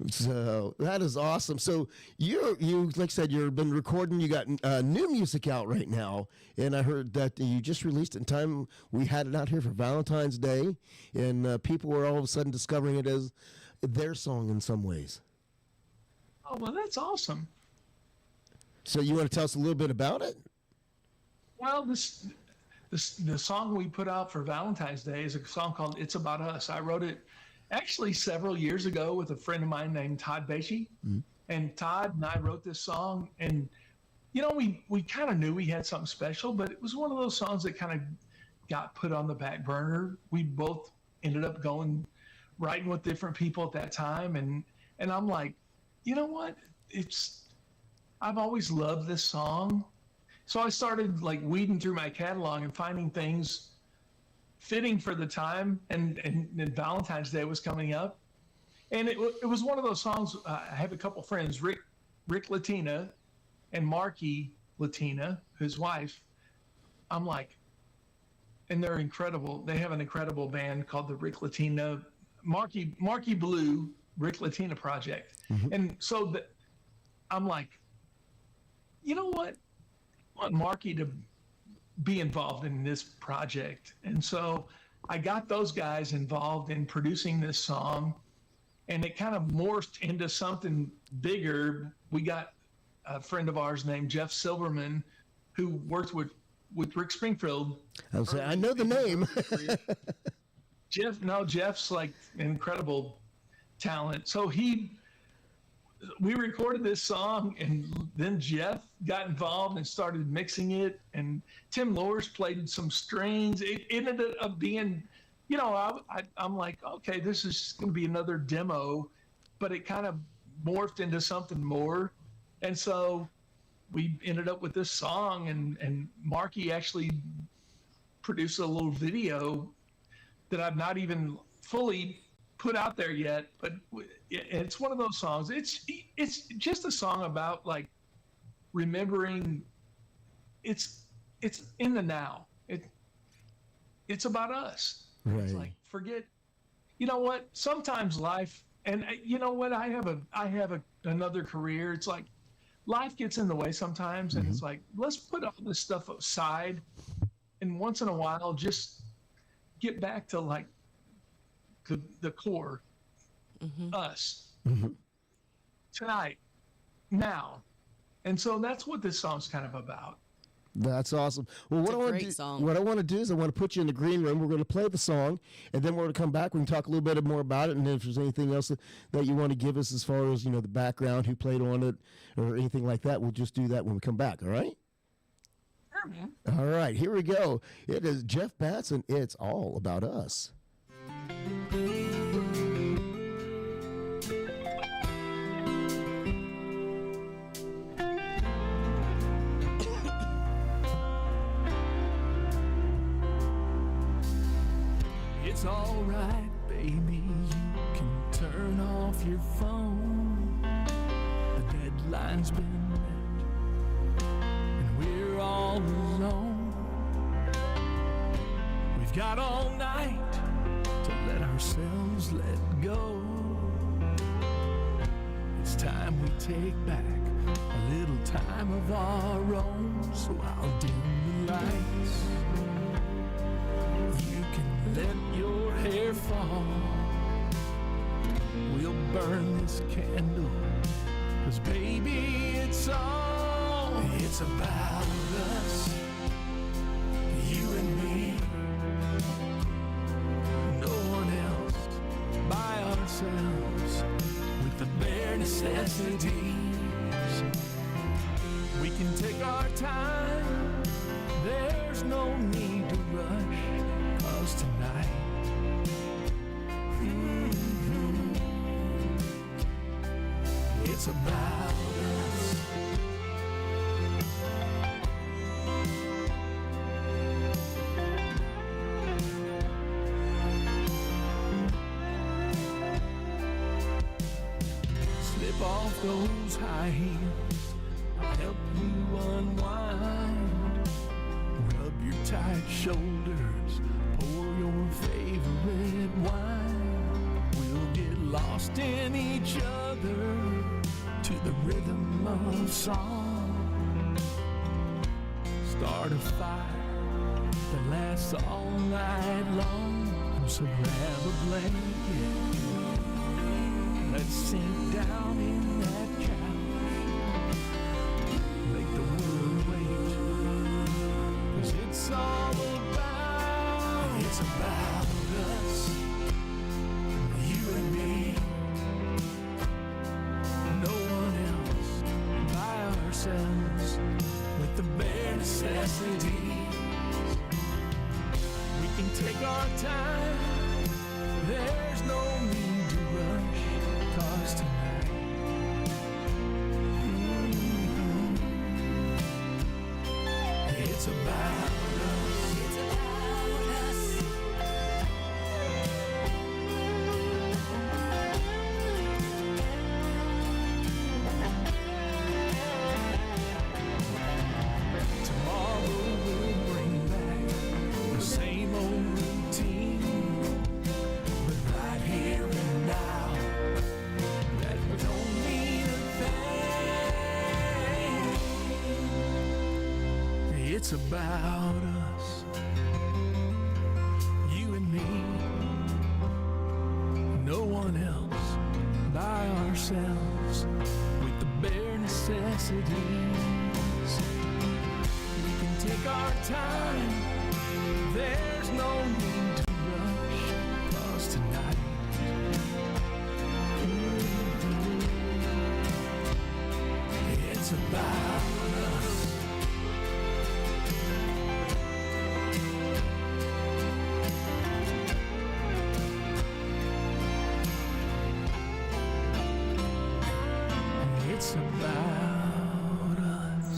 So that is awesome. So you like I said, you've been recording. You got new music out right now, and I heard that you just released it in time. We had it out here for Valentine's Day, and people were all of a sudden discovering it as their song in some ways. Oh, well, that's awesome. So you want to tell us a little bit about it? Well, the song we put out for Valentine's Day is a song called "It's About Us." I wrote it actually several years ago with a friend of mine named Todd Beachy. Mm-hmm. And Todd and I wrote this song, and we kind of knew we had something special, but it was one of those songs that kind of got put on the back burner. We both ended up writing with different people at that time, and I'm like, you know what? I've always loved this song. So I started like weeding through my catalog and finding things fitting for the time, and Valentine's Day was coming up, and it was one of those songs. I have a couple friends, Rick Latina and Marky Latina, his wife. I'm like, and they're incredible. They have an incredible band called the Rick Latina, Marky Blue Rick Latina Project. Mm-hmm. And so I'm like, you know what? I want Marky to be involved in this project. And so I got those guys involved in producing this song, and it kind of morphed into something bigger. We got a friend of ours named Jeff Silverman, who worked with Rick Springfield. I know the name. Jeff's like an incredible talent. So we recorded this song, and then Jeff got involved and started mixing it, and Tim Lors played some strings. It ended up being, I'm like, okay, this is going to be another demo, but it kind of morphed into something more. And so we ended up with this song, and Marky actually produced a little video that I've not even fully put out there yet, but it's one of those songs. It's just a song about like remembering. It's in the now. It's about us. Right. It's like, forget. You know what? Sometimes life, and you know what? I have another career. It's like life gets in the way sometimes, and it's like, let's put all this stuff aside, and once in a while just get back to like the core, us, tonight, now. And so that's what this song's kind of about. That's awesome. Well, what I want to do is I want to put you in the green room. We're going to play the song, and then we're going to come back. We can talk a little bit more about it, and if there's anything else that you want to give us as far as, the background, who played on it, or anything like that, we'll just do that when we come back, all right? Sure, man. All right, here we go. It is Jeff Batson. It's all about us. It's all right, baby, you can turn off your phone. The deadline's been met, and we're all alone. We've got all night to let ourselves let go. It's time we take back a little time of our own, so I'll dim the lights. You can let your hair fall. We'll burn this candle, 'cause baby, it's all It's about us, you and me. No one else, by ourselves, with the bare necessities. We can take our time, there's no need to rush, 'cause tonight it's about us. Slip off those high heels, I'll help you unwind. Rub your tight shoulders, pour your favorite wine. We'll get lost in each other to the rhythm of song. Start a fire that lasts all night long. So grab a blanket, let's sink down in that couch. Make the world wait, 'cause it's all about us, you and me. No one else, by ourselves, with the bare necessities. We can take our time, there's no need to rush, 'cause tonight it's about us. It's about us. Tomorrow will bring back the same old routine, but right here and now, that don't mean a thing. It's about us, you and me. No one else, by ourselves, with the bare necessities. We can take our time, there's no need to rush, 'cause tonight it's about us. It's about us.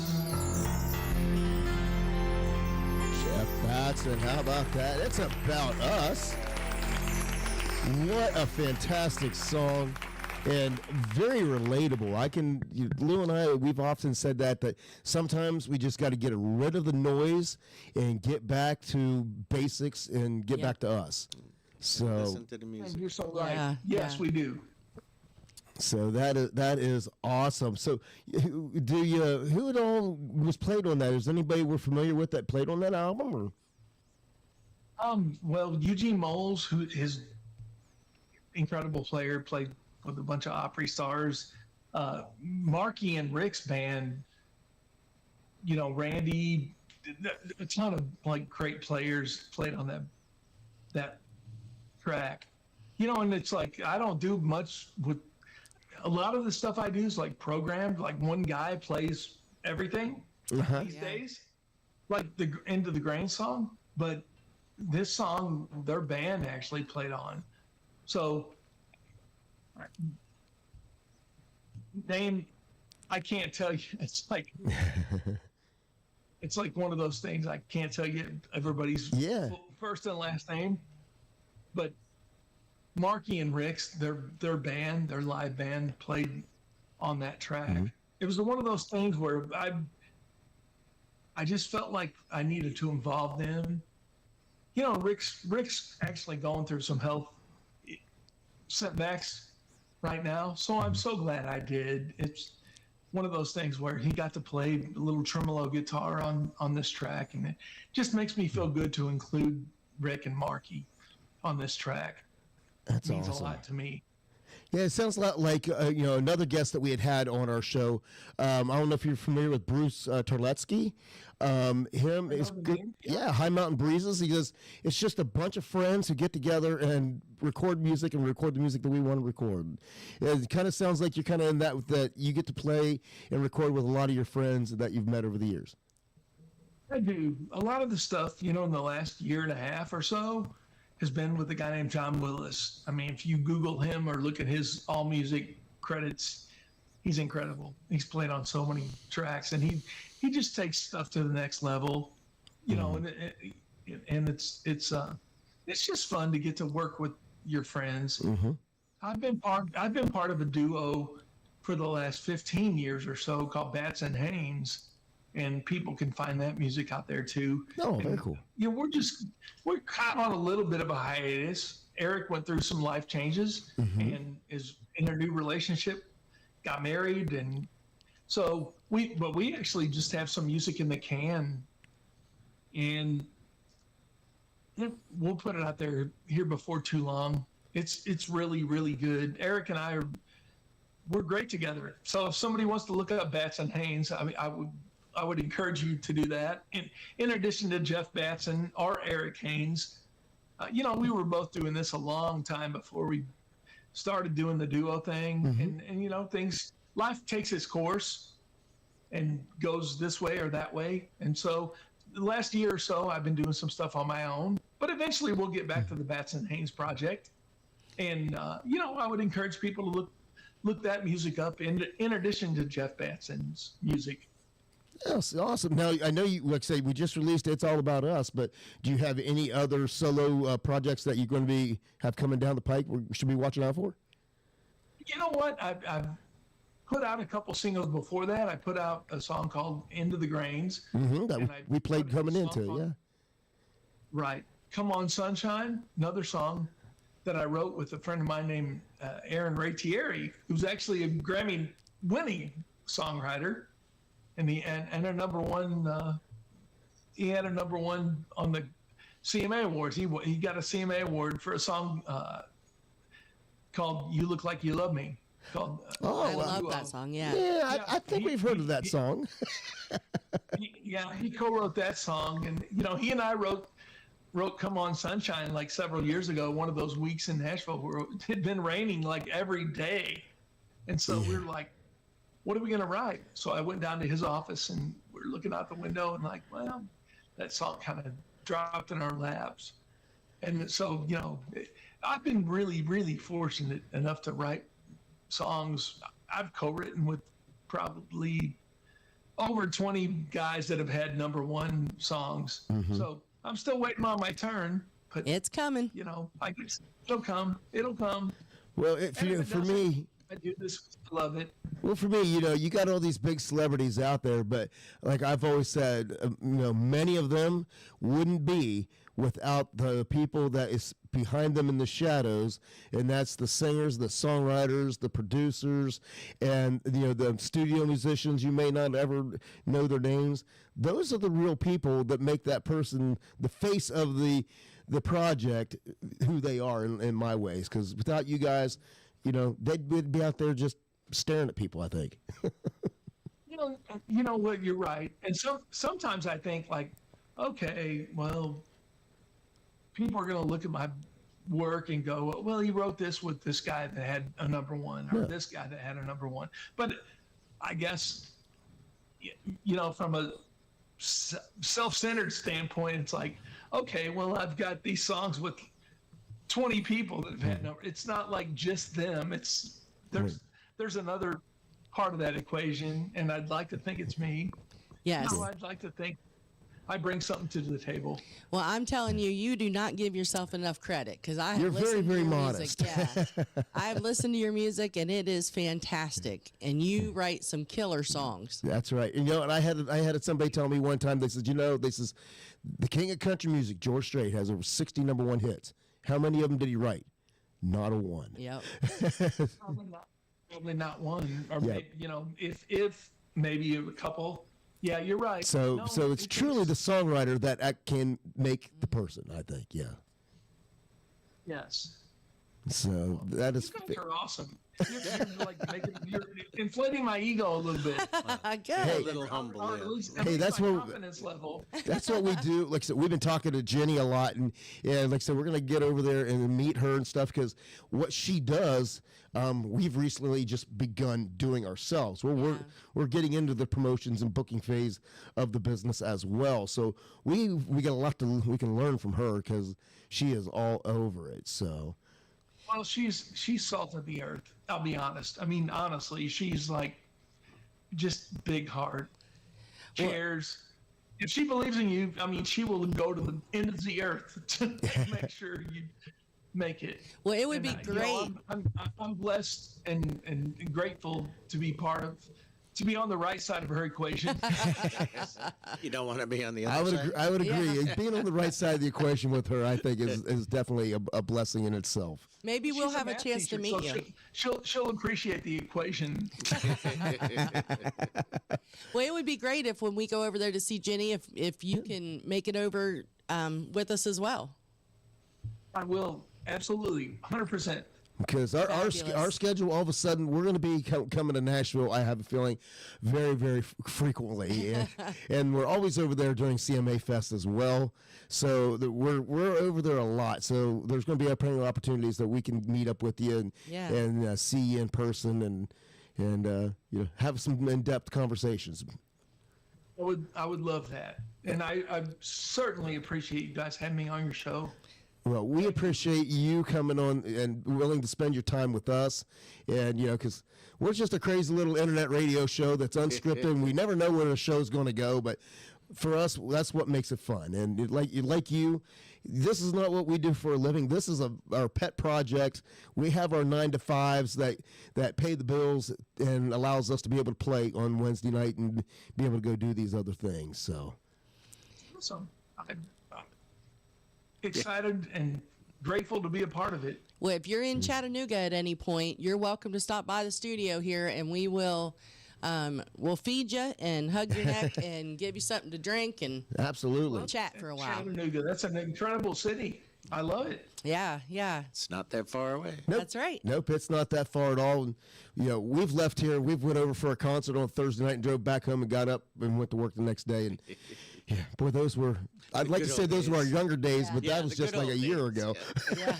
Jeff Batson, how about that? It's about us. What a fantastic song, and very relatable. Lou and I, we've often said that sometimes we just got to get rid of the noise and get back to basics and get back to us. So Listen to the music. You're so right. Yeah, Yes, yeah. we do. So that is awesome. So, who at all was played on that? Is anybody we're familiar with that played on that album? Or? Well, Eugene Moles, who is incredible player, played with a bunch of Opry stars. Marky and Rick's band, Randy, a ton of like great players played on that track. And it's like I don't do much with. A lot of the stuff I do is like programmed, like one guy plays everything these days, like the End of the Grain song. But this song, their band actually played on. So, name, I can't tell you. It's like one of those things. I can't tell you everybody's first and last name, but Marky and Rick's, their band, their live band played on that track. Mm-hmm. It was one of those things where I just felt like I needed to involve them. Rick's actually going through some health setbacks right now, so I'm so glad I did. It's one of those things where he got to play a little tremolo guitar on this track, and it just makes me feel good to include Rick and Marky on this track. That's means awesome. a lot to me. Yeah, it sounds a lot like another guest that we had on our show. I don't know if you're familiar with Bruce Terletsky. Him is good. Yeah, High Mountain Breezes. He goes, it's just a bunch of friends who get together and record music and record the music that we want to record. It kind of sounds like you're kind of in that you get to play and record with a lot of your friends that you've met over the years. I do. A lot of the stuff, in the last year and a half or so, has been with a guy named John Willis. I mean, if you Google him or look at his all music credits, he's incredible. He's played on so many tracks, and he just takes stuff to the next level, and it's just fun to get to work with your friends. Mm-hmm. I've been part of a duo for the last 15 years or so called Batson Haynes. And people can find that music out there too. Oh, very cool. We're caught on a little bit of a hiatus. Eric went through some life changes and is in a new relationship, got married, and so we actually just have some music in the can, and we'll put it out there here before too long. It's really, really good. Eric and we're great together. So if somebody wants to look up Batson Haynes, I would encourage you to do that. In addition to Jeff Batson or Eric Haynes, we were both doing this a long time before we started doing the duo thing. And life takes its course and goes this way or that way. And so the last year or so, I've been doing some stuff on my own, but eventually we'll get back to the Batson Haynes project. And, I would encourage people to look that music up in addition to Jeff Batson's music. That's awesome. Now, I know you, like I say, we just released It's All About Us, but do you have any other solo projects that you're going to have coming down the pike we should be watching out for? You know what? I've put out a couple singles before that. I put out a song called Into the Grains. That we played coming into, yeah. Right. Come On Sunshine, another song that I wrote with a friend of mine named Aaron Ray Thierry, who's actually a Grammy-winning songwriter. And he had a number one on the CMA Awards. He got a CMA Award for a song called "You Look Like You Love Me." I love that song. Yeah. Yeah, I think we've heard of that song. He co-wrote that song, and he and I wrote "Come On Sunshine" like several years ago. One of those weeks in Nashville where it had been raining like every day, and so we were like, what are we going to write? So I went down to his office and we're looking out the window and like, well, that song kind of dropped in our laps. And so, I've been really, really fortunate enough to write songs. I've co-written with probably over 20 guys that have had number one songs. So I'm still waiting on my turn, but it's coming. I guess it'll come. Well, for me, I do this, love it. Well, for me, you got all these big celebrities out there, but like I've always said, many of them wouldn't be without the people that is behind them in the shadows, and that's the singers, the songwriters, the producers, and the studio musicians. You may not ever know their names. Those are the real people that make that person the face of the project, who they are in my ways. Because without you guys, they'd be out there just staring at people, I think. You know what? You're right. And sometimes I think like, okay, well, people are going to look at my work and go, well, he wrote this with this guy that had a number one, or this guy that had a number one. But I guess, from a self-centered standpoint, it's like, okay, well, I've got these songs with 20 people that have had number. It's not like just them. There's another part of that equation, and I'd like to think it's me. Yes. I'd like to think I bring something to the table. Well, I'm telling you, you do not give yourself enough credit, because I have You're very, listened very to your modest. music. Yeah, I have listened to your music, and it is fantastic. And you write some killer songs. That's right. And and I had somebody tell me one time. They said, the king of country music, George Strait, has over 60 number one hits. How many of them did he write? Not a one. Yep. Probably not one, or maybe, if maybe a couple. Yeah, you're right. So it's truly the songwriter that can make the person, I think. Yeah. Yes. So that is. You guys are awesome. You're inflating my ego a little bit. Good. Hey, a little humble. Or at least that's my what confidence level. That's what we do. Like I said, we've been talking to Jenny a lot, and like I said, we're gonna get over there and meet her and stuff because what she does, we've recently just begun doing ourselves. We're getting into the promotions and booking phase of the business as well. So we got a lot we can learn from her because she is all over it. So. Well, she's salt of the earth. I'll be honest. I mean, honestly, she's like just big heart. Cares. If she believes in you, I mean, she will go to the end of the earth to make sure you make it. Well, it would be great. I'm blessed and grateful to be to be on the right side of her equation. You don't want to be on the other side? I would agree. Yeah. Being on the right side of the equation with her, I think, is definitely a blessing in itself. Maybe we'll have a chance to meet you. She'll appreciate the equation. Well, it would be great if when we go over there to see Jenny, if you can make it over with us as well. I will. Absolutely. 100%. Because our schedule, all of a sudden, we're going to be coming to Nashville, I have a feeling, very, very frequently. And we're always over there during CMA Fest as well. So we're over there a lot. So there's going to be plenty of opportunities that we can meet up with you and see you in person and have some in-depth conversations. I would love that. And I certainly appreciate you guys having me on your show. Well, we appreciate you coming on and willing to spend your time with us. And, because we're just a crazy little internet radio show that's unscripted, and we never know where the show's going to go. But for us, that's what makes it fun. And like you, this is not what we do for a living. This is our pet project. We have our 9-to-5s that pay the bills and allows us to be able to play on Wednesday night and be able to go do these other things. So. Awesome. I'm excited and grateful to be a part of it. Well, if you're in Chattanooga at any point, you're welcome to stop by the studio here, and we will we'll feed you and hug your neck and give you something to drink and absolutely we'll chat for a while. Chattanooga, that's an incredible city. I love it. Yeah. It's not that far away. Nope. That's right. Nope, it's not that far at all. And, we've left here. We've went over for a concert on Thursday night and drove back home and got up and went to work the next day. And yeah, boy, those were. I'd like to say those were our younger days, but that was just like a year ago. Yeah.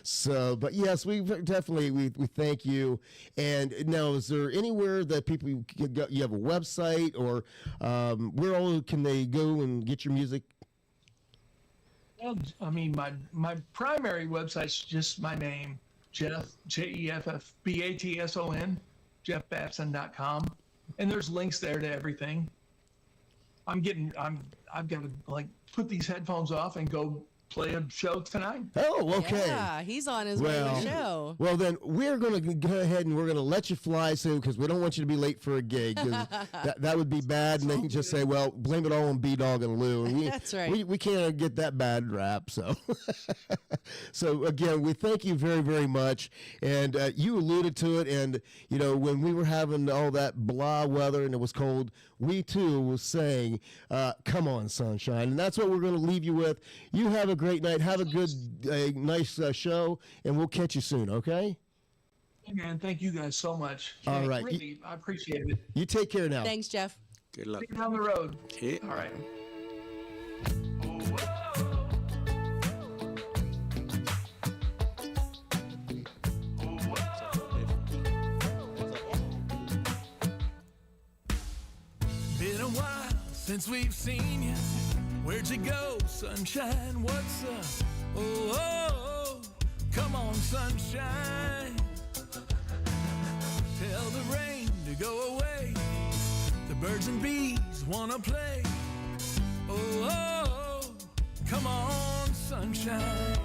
So, but yes, we definitely we thank you. And now, is there anywhere that people you have a website or where all can they go and get your music? Well, I mean, my primary website's just my name, Jeff, JEFFBATSON, JeffBatson.com, and there's links there to everything. I've got to put these headphones off and go play a show tonight. Oh, okay. Yeah, he's on his way to the show. Well, then we're going to go ahead and we're going to let you fly soon because we don't want you to be late for a gig. that would be bad, and they can just say, well, blame it all on B-Dawg and Lou. And that's right. We can't get that bad rap. So, so again, we thank you very, very much. And you alluded to it, and, when we were having all that blah weather and it was cold, we too was saying, come on, sunshine. And that's what we're going to leave you with. You have a great night. Have a good, nice show, and we'll catch you soon, okay? Hey, man, thank you guys so much. All right. Really, I appreciate it. You take care now. Thanks, Jeff. Good luck. See you down the road. Yeah. All right. Been a while since we've seen you. Where'd you go, sunshine? What's up? Oh, come on, sunshine. Tell the rain to go away. The birds and bees wanna play. Oh, come on, sunshine.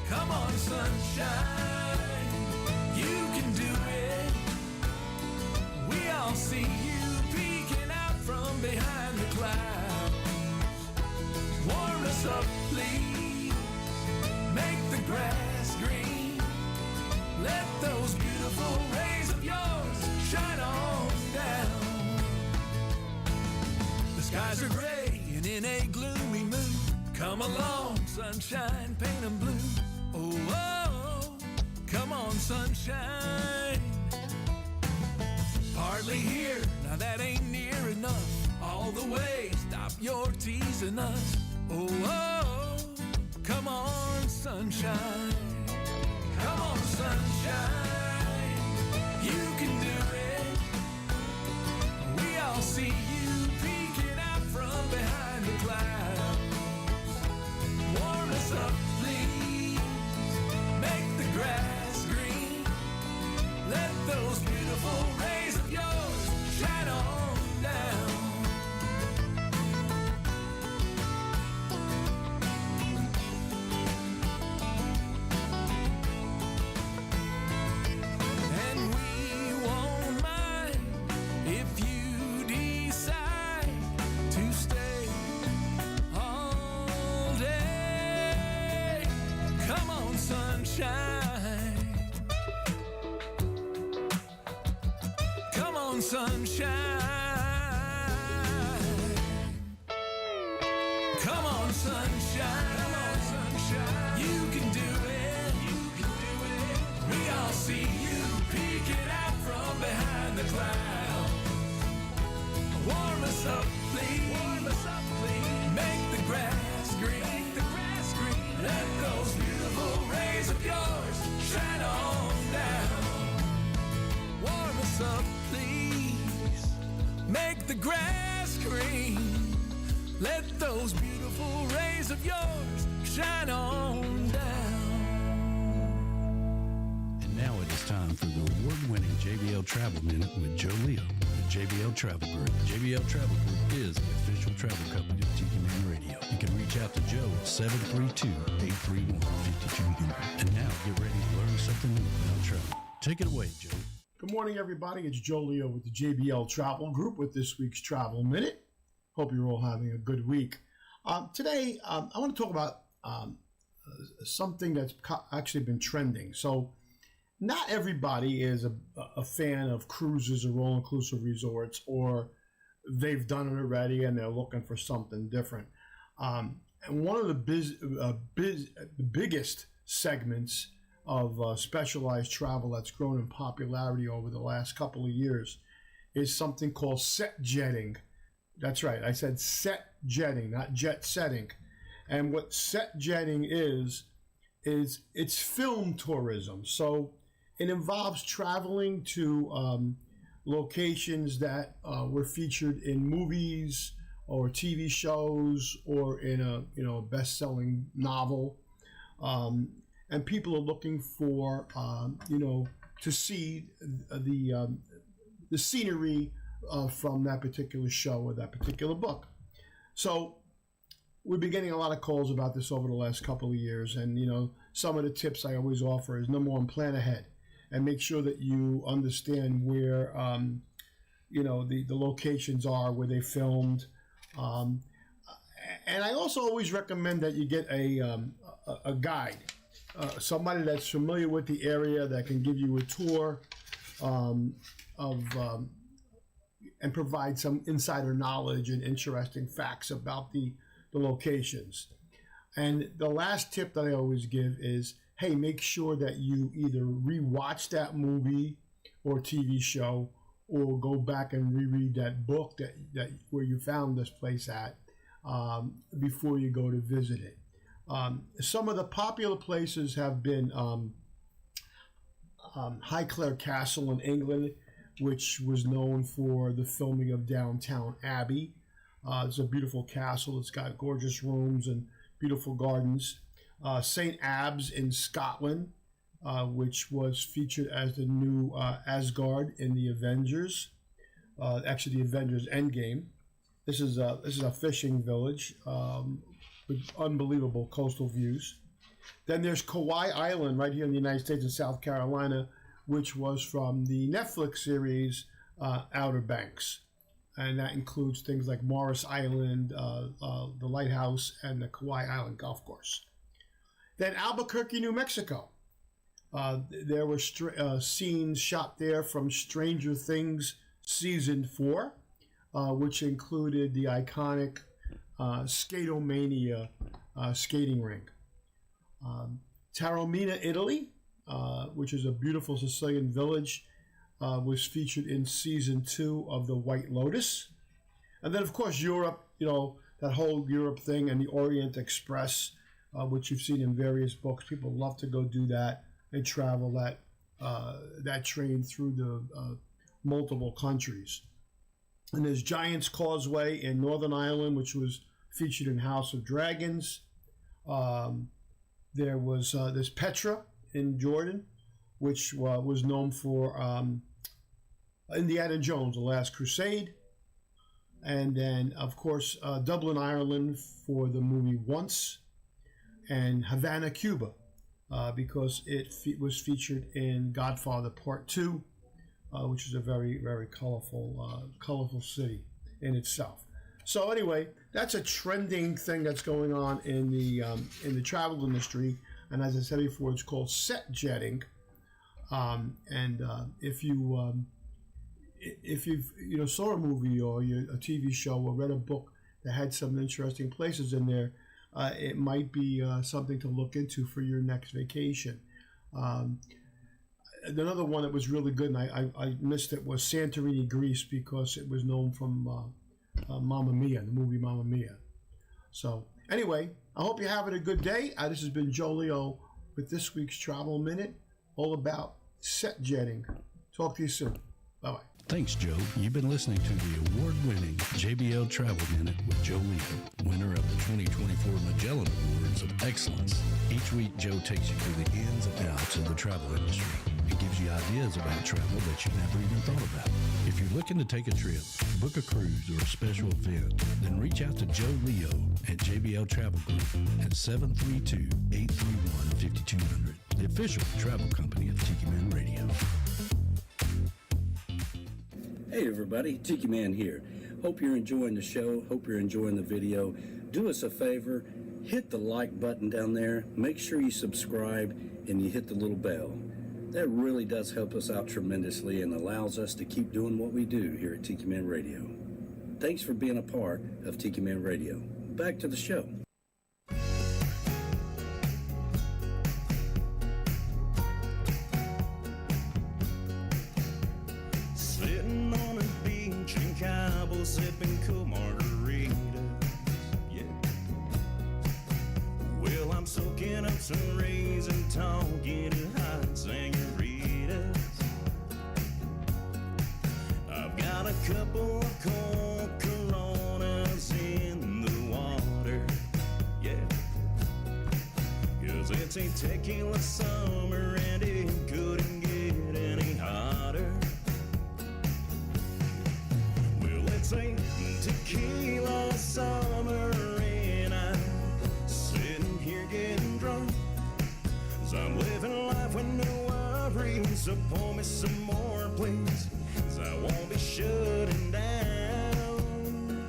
Come on, sunshine. You can do it. We all see you peeking out from behind the clouds. Warm us up, please. Make the grass green. Let those beautiful rays of yours shine on down. The skies are gray and in a gloomy mood. Come along, sunshine, paint them blue. Oh, oh, come on, sunshine. Partly here, now that ain't near enough. All the way, stop your teasing us. Oh, oh, come on, sunshine. Come on, sunshine. You can do it. We all see you peeking out from behind the clouds. Warm us up, please. Make the grass green. Let those beautiful rays of yours shine on down. And we won't mind if you decide to stay all day. Come on, sunshine. Come on, sunshine. Come on, sunshine. Come on, sunshine. You can do it. You can do it. We all see you peeking out from behind the clouds. Warm us up, please. Warm us up, please. Make the grass green. Make the grass green. Let those beautiful rays of yours shine on down. Warm us up, please. Make the grass green. Let those beautiful rays of yours shine on down. And now it is time for the award-winning JBL Travel Minute with Joe Leo, the JBL Travel Group. JBL Travel Group is the official travel company of Tiki Man Radio. You can reach out to Joe at 732-831-5200. And now get ready to learn something new about travel. Take it away, Joe. Good morning, everybody. It's Joe Leo with the JBL Travel Group with this week's Travel Minute. Hope you're all having a good week. Today, I want to talk about something that's actually been trending. So, not everybody is a fan of cruises or all-inclusive resorts, or they've done it already and they're looking for something different. And one of the biggest segments of specialized travel that's grown in popularity over the last couple of years is something called set jetting. That's right, I said set jetting, not jet setting. And what set jetting is it's film tourism. So it involves traveling to locations that were featured in movies or TV shows or in a best-selling novel. And people are looking for to see the scenery from that particular show or that particular book. So we've been getting a lot of calls about this over the last couple of years, and some of the tips I always offer is, number one, plan ahead and make sure that you understand where the locations are, where they filmed. And I also always recommend that you get a guide, somebody that's familiar with the area that can give you a tour and provide some insider knowledge and interesting facts about the locations. And the last tip that I always give is, hey, make sure that you either rewatch that movie or TV show, or go back and reread that book that where you found this place at before you go to visit it. Some of the popular places have been Highclere Castle in England, which was known for the filming of Downton Abbey. It's a beautiful castle. It's got gorgeous rooms and beautiful gardens. St. Abbs in Scotland, which was featured as the new Asgard in the Avengers. Actually, the Avengers Endgame. This is a fishing village with unbelievable coastal views. Then there's Kauai Island right here in the United States in South Carolina, which was from the Netflix series Outer Banks. And that includes things like Morris Island, the lighthouse, and the Kauai Island golf course. Then Albuquerque, New Mexico. There were scenes shot there from Stranger Things Season 4, which included the iconic Skatomania skating rink. Taormina, Italy, which is a beautiful Sicilian village, was featured in season 2 of The White Lotus. And then, of course, Europe, you know, that whole Europe thing, and the Orient Express, which you've seen in various books. People love to go do that and travel that train through the multiple countries. And there's Giant's Causeway in Northern Ireland, which was featured in House of Dragons. There's Petra in Jordan, which was known for Indiana Jones, The Last Crusade. And then, of course, Dublin, Ireland for the movie Once. And Havana, Cuba, because it was featured in Godfather Part 2, which is a very, very colorful city in itself. So anyway, that's a trending thing that's going on in the travel industry, and as I said before, it's called set jetting. If you've saw a movie or a TV show or read a book that had some interesting places in there, it might be something to look into for your next vacation. Another one that was really good, and I missed it, was Santorini, Greece, because it was known from Mamma Mia, the movie Mamma Mia. So anyway, I hope you're having a good day. This has been Joe Leo with this week's Travel Minute, all about set jetting. Talk to you soon. Bye-bye. Thanks, Joe. You've been listening to the award-winning JBL Travel Minute with Joe Leo, winner of the 2024 Magellan Awards of Excellence. Each week, Joe takes you through the ins and outs of the travel industry and gives you ideas about travel that you never even thought about. If you're looking to take a trip, book a cruise, or a special event, then reach out to Joe Leo at JBL Travel Group at 732-831-5200, the official travel company of Tiki Man Radio. Hey everybody, Tiki Man here. Hope you're enjoying the show. Hope you're enjoying the video. Do us a favor, hit the like button down there. Make sure you subscribe and you hit the little bell. That really does help us out tremendously and allows us to keep doing what we do here at Tiki Man Radio. Thanks for being a part of Tiki Man Radio. Back to the show. Sipping cool margaritas, yeah. Well, I'm soaking up some raisin, talking to hot senoritas. I've got a couple of cold Coronas in the water, yeah. 'Cause it's a tequila summer and it couldn't get any hotter. It's a tequila summer and I'm sitting here getting drunk. 'Cause I'm living life with no worries, so pour me some more please, 'cause I won't be shutting down.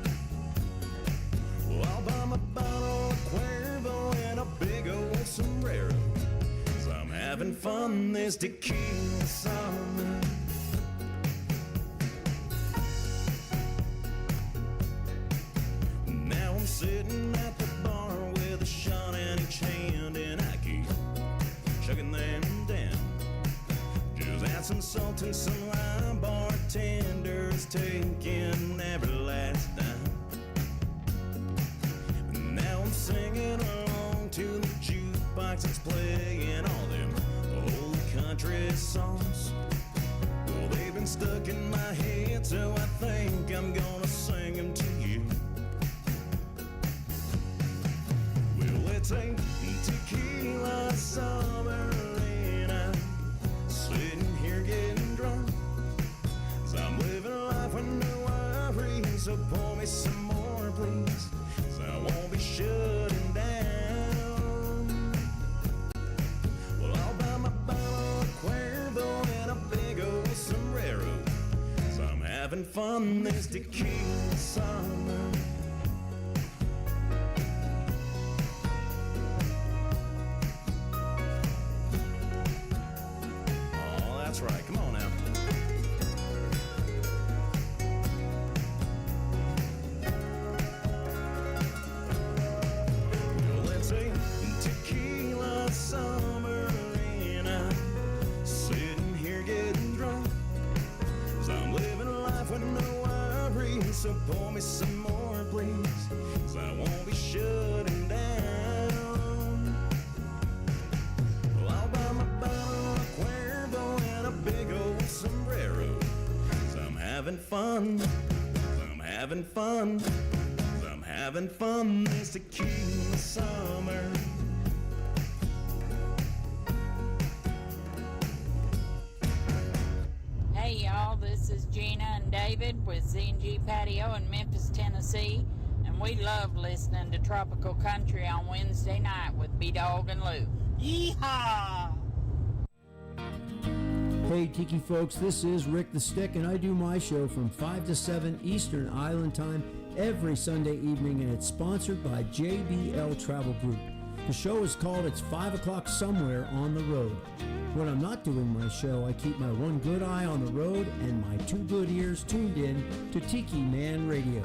Well, I'll buy my bottle of Cuervo and a big old sombrero, 'cause I'm having fun this tequila summer. Sitting at the bar with a shot in each hand, and I keep chugging them down. Just add some salt and some lime, bartenders taking every last dime. Now I'm singing along to the jukebox that's playing all them old country songs. Well, they've been stuck in my head, so I think I'm gonna sing them to you. It's a tequila summer and I'm sitting here getting drunk. 'Cause I'm living life with no worries, so pour me some more please, 'cause I won't be shutting down. Well, I'll buy my bottle of Cuervo and a big old sombrero, 'cause I'm having fun this tequila summer. That's right, come on now. Well, it's a tequila summer. fun. I'm having fun. I'm having fun. This tequila summer. Hey y'all, this is Gina and David with Z&G Patio in Memphis, Tennessee, and we love listening to Tropical Country on Wednesday night with B-Dawg and Lou. Yeehaw! Hey Tiki folks, this is Rick the Stick, and I do my show from 5 to 7 Eastern Island Time every Sunday evening, and it's sponsored by JBL Travel Group. The show is called It's 5 O'Clock Somewhere on the Road. When I'm not doing my show, I keep my one good eye on the road and my two good ears tuned in to Tiki Man Radio.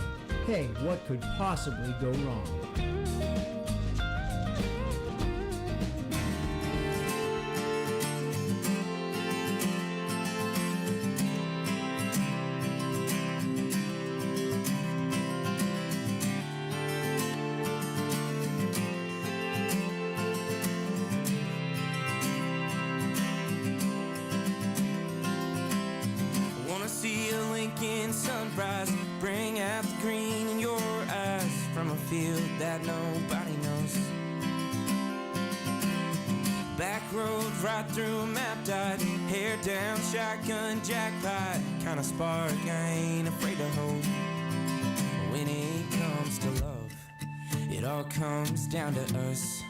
Hey, what could possibly go wrong? Sunrise, bring out the green in your eyes from a field that nobody knows. Back road right through a map dot, hair down, shotgun, jackpot, kind of spark I ain't afraid to hold. When it comes to love, it all comes down to us.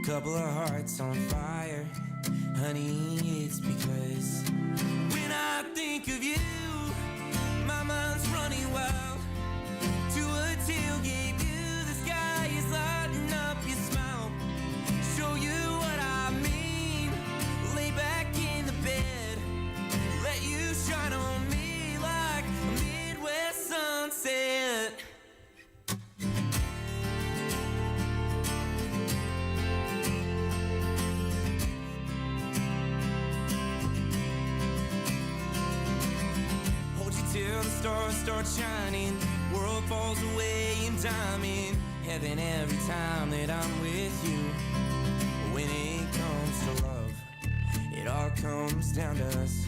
Couple of hearts on fire, honey, it's because when I think of you, my mind's running wild to a tailgate view. The sky is lighting up your smile. Show you what I mean. Lay back in the bed, let you shine on me like a Midwest sunset. Till the stars start shining, world falls away and I'm in heaven every time that I'm with you. When it comes to love, it all comes down to us.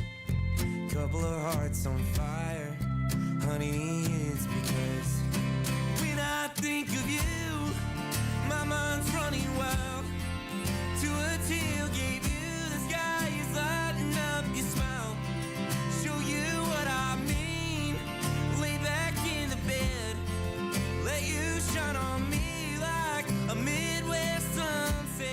Couple of hearts on fire, honey, it's because when I think of you, my mind's running wild to a tailgate view. The sky is lighting up your smile. Show you what I mean. Let you shine on me like a Midwest sunset.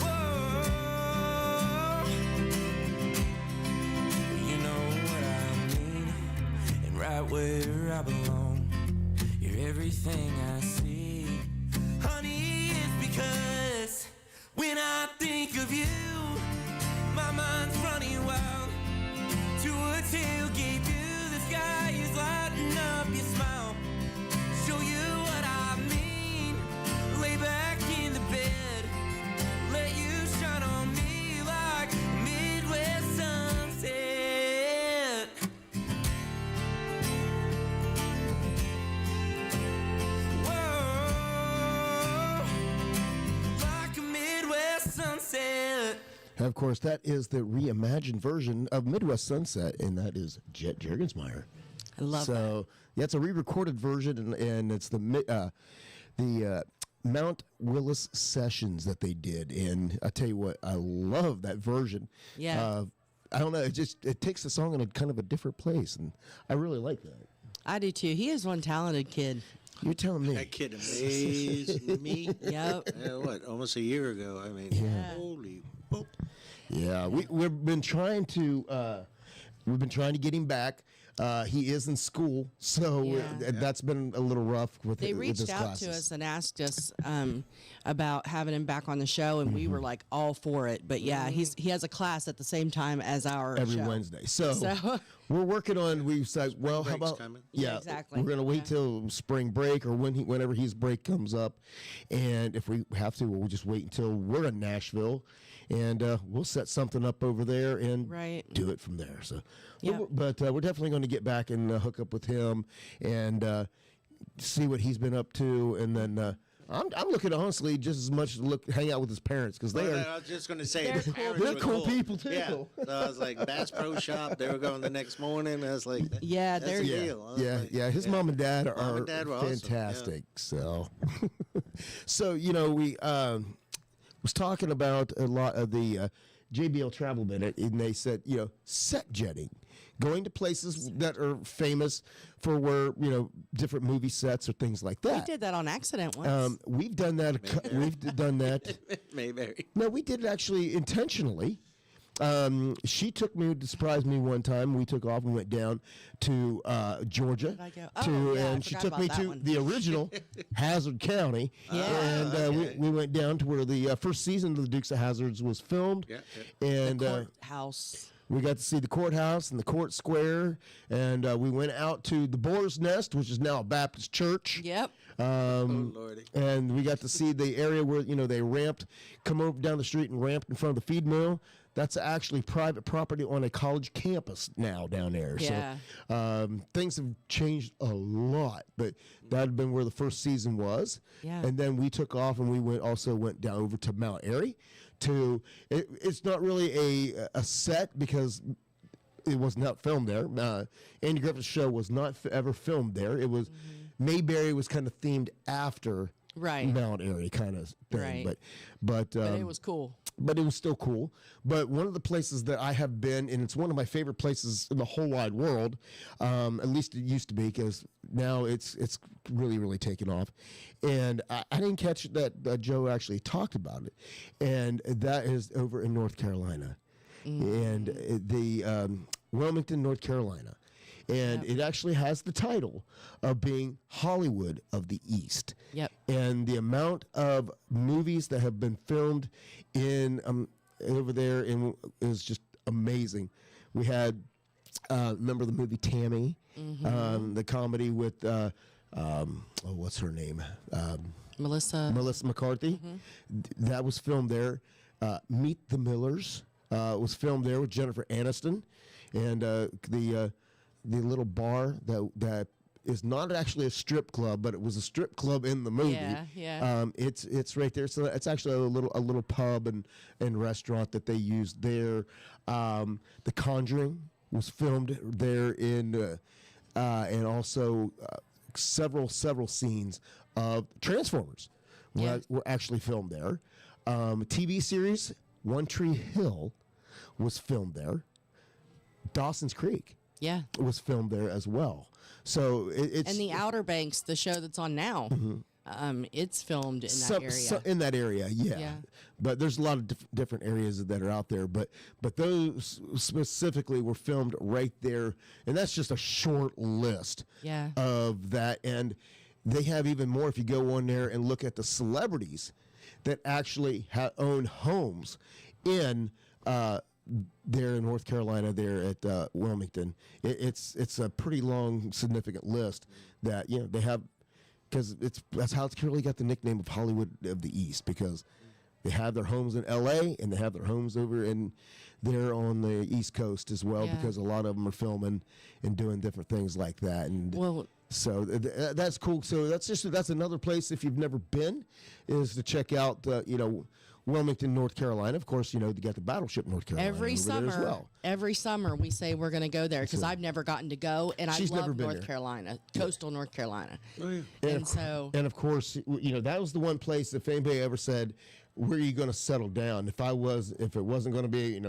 Whoa, you know what I mean, and right where I belong, you're everything I see. Honey, it's because when I think of you, my mind's running wild. To a tailgate view, the sky is lighting up your smile. Show you what I mean. Lay back in the bed, let you shine on me like a Midwest sunset. Whoa, like a Midwest sunset. Of course, that is the reimagined version of Midwest Sunset, and that is Jet Juergensmeyer. I love that. So, yeah, it's a re-recorded version, and it's the Mount Willis sessions that they did. And I tell you what, I love that version. Yeah. I don't know, it takes the song in a kind of a different place, and I really like that. I do too. He is one talented kid. You're telling me. That kid amazed me. Yep. What, almost a year ago? I mean, Yeah. holy boop. Yeah, we've been trying to get him back. He is in school, so that's been a little rough with They with reached his out classes. to us and asked us about having him back on the show, and we were like all for it. But yeah, he has a class at the same time as our every show. Wednesday. So we're working on. We said, well, how about coming. Yeah, exactly. We're gonna wait till spring break or whenever his break comes up, and if we have to, we'll just wait until we're in Nashville, and we'll set something up over there and do it from there. So, but we're definitely going to get back and hook up with him and see what he's been up to, and then I'm looking honestly just as much to hang out with his parents because they are. I was just going to say they're cool people too. Yeah. So I was like Bass Pro Shop. They were going the next morning. I was like, yeah, that's a deal. Yeah. His mom and dad are were fantastic. Awesome. So we was talking about a lot of the JBL Travel Minute, and they said set jetting. Going to places that are famous for where different movie sets or things like that. We did that on accident once. We've done that. We've done that. Mayberry. No, we did it actually intentionally. She took me to surprise me one time. We took off and went down to Georgia. And she took me to the original Hazard County. Yeah. And we went down to where the first season of the Dukes of Hazzards was filmed. Yeah. And the courthouse. We got to see the courthouse and the court square, and we went out to the Boar's Nest, which is now a Baptist church. Yep. Lordy. And we got to see the area where they come over down the street and ramped in front of the feed mill. That's actually private property on a college campus now down there. Yeah. So things have changed a lot, but that had been where the first season was. Yeah. And then we took off and we went down over to Mount Airy. It's not really a set because it was not filmed there. Andy Griffith's show was not ever filmed there. It was Mayberry was kind of themed after Mount Airy kind of thing. Right. But it was cool. But it was still cool. But one of the places that I have been, and it's one of my favorite places in the whole wide world, at least it used to be, because now it's really, really taken off. And I didn't catch that Joe actually talked about it. And that is over in North Carolina. And the Wilmington, North Carolina. And it actually has the title of being Hollywood of the East. Yep. And the amount of movies that have been filmed in over there is just amazing. We had remember the movie Tammy, the comedy with what's her name? Melissa McCarthy. That was filmed there. Meet the Millers was filmed there with Jennifer Aniston, and the little bar that is not actually a strip club, but it was a strip club in the movie. Yeah. It's right there. So it's actually a little pub and restaurant that they used there. The Conjuring was filmed there and also several scenes of Transformers were actually filmed there. TV series One Tree Hill was filmed there. Dawson's Creek. Yeah. Was filmed there as well. So it's and the Outer Banks, the show that's on now, it's filmed in that area. In that area, yeah. But there's a lot of different areas that are out there. But those specifically were filmed right there, and that's just a short list of that. And they have even more if you go on there and look at the celebrities that actually own homes in. There in North Carolina, there at Wilmington, it's a pretty long, significant list that they have, because that's how it's currently got the nickname of Hollywood of the East, because they have their homes in L.A. and they have their homes over there on the East Coast as well, because a lot of them are filming and doing different things like that. And so that's cool. So that's another place if you've never been, is to check out Wilmington, North Carolina. Of course, you got the Battleship North Carolina every summer. There as well. Every summer we say we're going to go there because I've never gotten to go, and I love North Carolina, coastal North Carolina. Oh, yeah. And of course, that was the one place. If anybody ever said, "Where are you going to settle down?" If it wasn't going to be,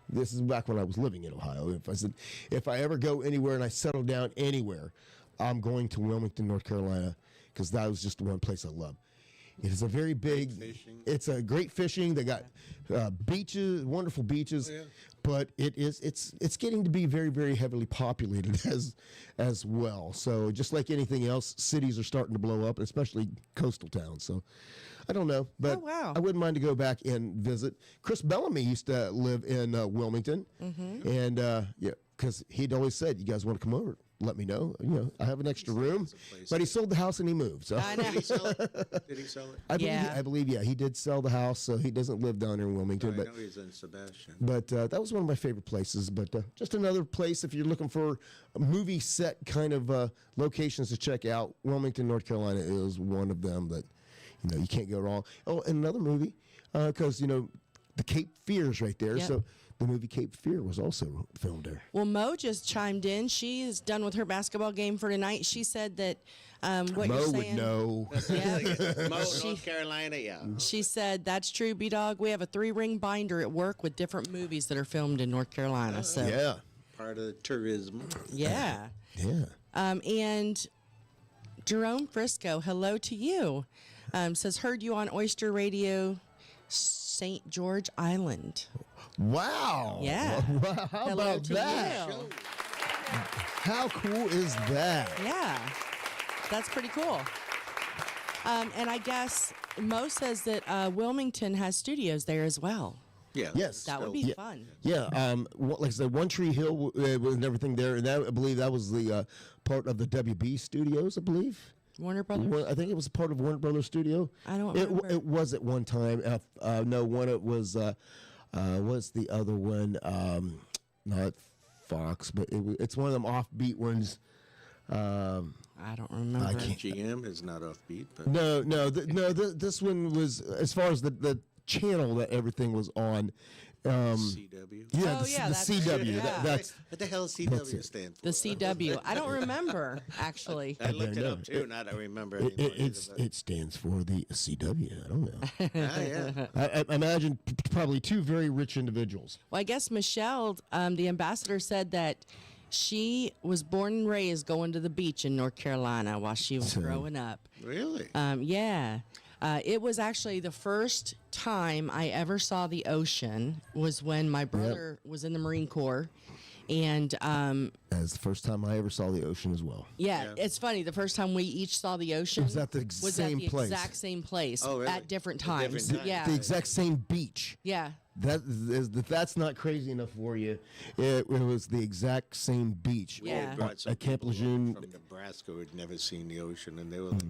this is back when I was living in Ohio. If I said, if I ever go anywhere and I settle down anywhere, I'm going to Wilmington, North Carolina, because that was just the one place I love. It is a very big. It's a great fishing. They got beaches, wonderful beaches, but it's getting to be very, very heavily populated as well. So just like anything else, cities are starting to blow up, especially coastal towns. So I don't know, but I wouldn't mind to go back and visit. Chris Bellamy used to live in Wilmington, and because he'd always said, "You guys want to come over? Let me know. I have an extra room." But he sold the house and he moved. So. I know. Did he sell it? I believe, he did sell the house, so he doesn't live down there in Wilmington. I know he's in Sebastian. But that was one of my favorite places. But just another place, if you're looking for a movie set kind of locations to check out, Wilmington, North Carolina is one of them that You know, you can't go wrong. Oh, and another movie, because you know, the Cape Fear's right there. Yep. So the movie Cape Fear was also filmed there. Well, Mo just chimed in. She is done with her basketball game for tonight. She said that what Mo you're would saying. know. Yeah. Mo, North Carolina, yeah. She said that's true, B-Dawg. We have a 3-ring binder at work with different movies that are filmed in North Carolina. So Yeah. Part of the tourism. yeah. Yeah. And Jerome Frisco, hello to you. Says heard you on Oyster Radio, St. George Island. Wow. Yeah. Wow, how Hello about to that? you. How cool is that? Yeah, that's pretty cool. And I guess Mo says that Wilmington has studios there as well. Yeah. Yes. That would be Yeah. fun. Yeah, like I said, One Tree Hill and everything there, and that, I believe that was the part of the WB Studios, I believe. Warner Brothers? I think it was part of Warner Brothers Studio. I don't it, remember. It was at one time. No, one it was. What's the other one? Not Fox, but it's one of them offbeat ones. I don't remember. GM is not offbeat, but No. This one was, as far as the channel that everything was on. CW. Yeah, Oh, the, yeah, the that's CW. right, yeah. That's what the hell does that's CW it. stand for? The CW. I don't remember, actually. I looked it know. up too, and I don't remember It, anymore. it stands for the CW. I don't know. Yeah. I imagine probably two very rich individuals. Well, I guess Michelle, the ambassador, said that she was born and raised going to the beach in North Carolina while she was growing up. Really? Yeah. It was actually the first time I ever saw the ocean was when my brother was in the Marine Corps. And That's the first time I ever saw the ocean as well. yeah, it's funny. The first time we each saw the ocean was at the same place. exact same place Oh, really? at different times. different times. Yeah. The exact same beach. Yeah. That's not crazy enough for you. It was the exact same beach. Yeah. Brought some At Camp people Lejeune. from Nebraska who had never seen the ocean, and they were like,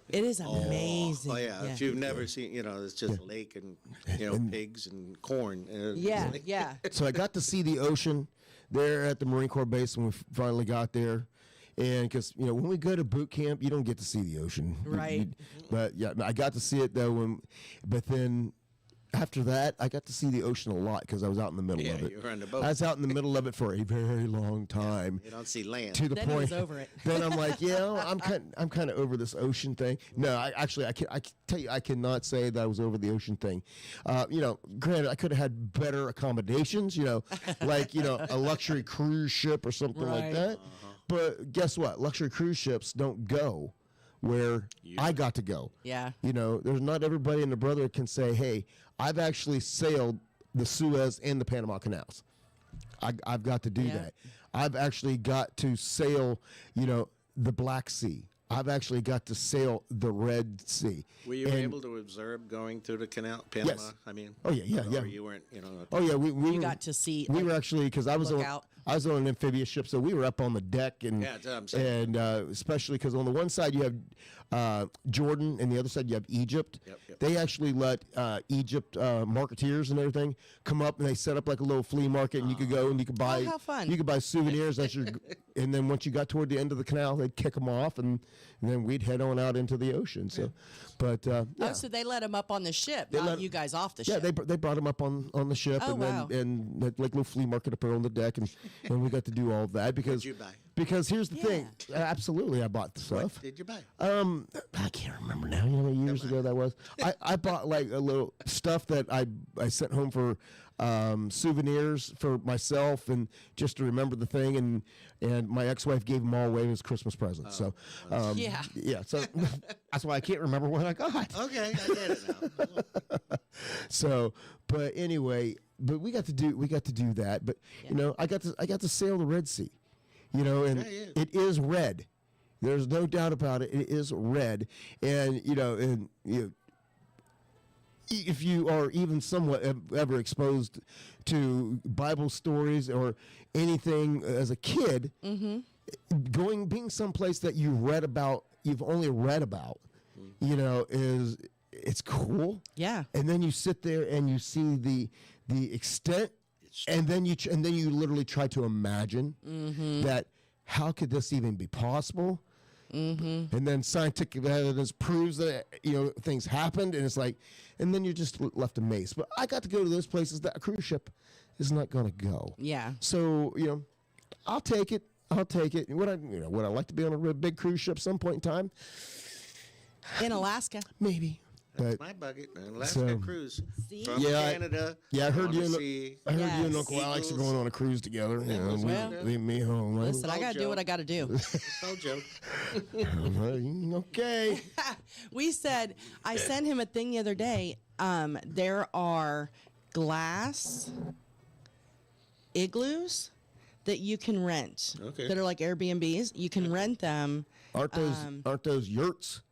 It is amazing. "Oh yeah, if you've never seen, it's just a lake and pigs and corn." And Yeah, it's like- yeah. So I got to see the ocean there at the Marine Corps base when we finally got there. And because, when we go to boot camp, you don't get to see the ocean. Right. But yeah, I got to see it though. But then after that, I got to see the ocean a lot because I was out in the middle Yeah, of it. you were on the boat. I was out in the middle of it for a very long time. You don't see land. To the Then he point, was over it. Then I'm like, I'm kind of over this ocean thing. No, I can tell you, I cannot say that I was over the ocean thing. Granted, I could have had better accommodations. Like a luxury cruise ship or something like Right. that. But guess what? Luxury cruise ships don't go where I got to go. Yeah. There's not everybody and their brother can say, hey, I've actually sailed the Suez and the Panama Canals. I've got to do Yeah. that. I've actually got to sail, the Black Sea. I've actually got to sail the Red Sea. Were you And- able to observe going through the canal, Panama? Yes. I mean, Oh, yeah. Or you weren't, Oh yeah, we You were, got to see. we like, were actually because I was look on out. an amphibious ship, so we were up on the deck and Yeah, that's what I'm saying. and especially because on the one side you have Jordan and the other side you have Egypt. Yep. They actually let Egypt marketeers and everything come up and they set up like a little flea market and you could go and you could buy how fun. you could buy souvenirs and then once you got toward the end of the canal they'd kick them off and then we'd head on out into the ocean. So, but yeah. Oh, so they let him up on the ship, They not let- you guys off the Yeah, ship. they brought him up on the ship Oh, and wow. then and like little flea market up there on the deck and we got to do all of that because What'd you buy? because here's the thing. Absolutely, I bought the stuff. What did you buy? I can't remember now. You know how many years ago that was? I bought like a little stuff that I sent home for souvenirs for myself and just to remember the thing and my ex-wife gave them all away as Christmas presents. So Yeah. so that's why I can't remember what I got. Okay, I get it now. So, but anyway, but we got to do that. But I got to sail the Red Sea, and it is red. There's no doubt about it. It is red, and if you are even somewhat ever exposed to Bible stories or anything as a kid, being someplace that you've only read about, it's cool. Yeah. And then you sit there and you see the extent, and then you literally try to imagine that how could this even be possible? and then scientific evidence proves that things happened, and it's like, and then you're just left amazed. But I got to go to those places that a cruise ship is not going to go. Yeah. So I'll take it. Would I like to be on a big cruise ship some point in time? In Alaska, maybe. That's my bucket. Alaska cruise from Canada. I heard you and Uncle Alex are going on a cruise together. Leave me home. Listen, I got to do what I got to do. No joke. Okay. I sent him a thing the other day. There are glass igloos that you can rent. Okay. That are like Airbnbs. You can rent them. Aren't those yurts?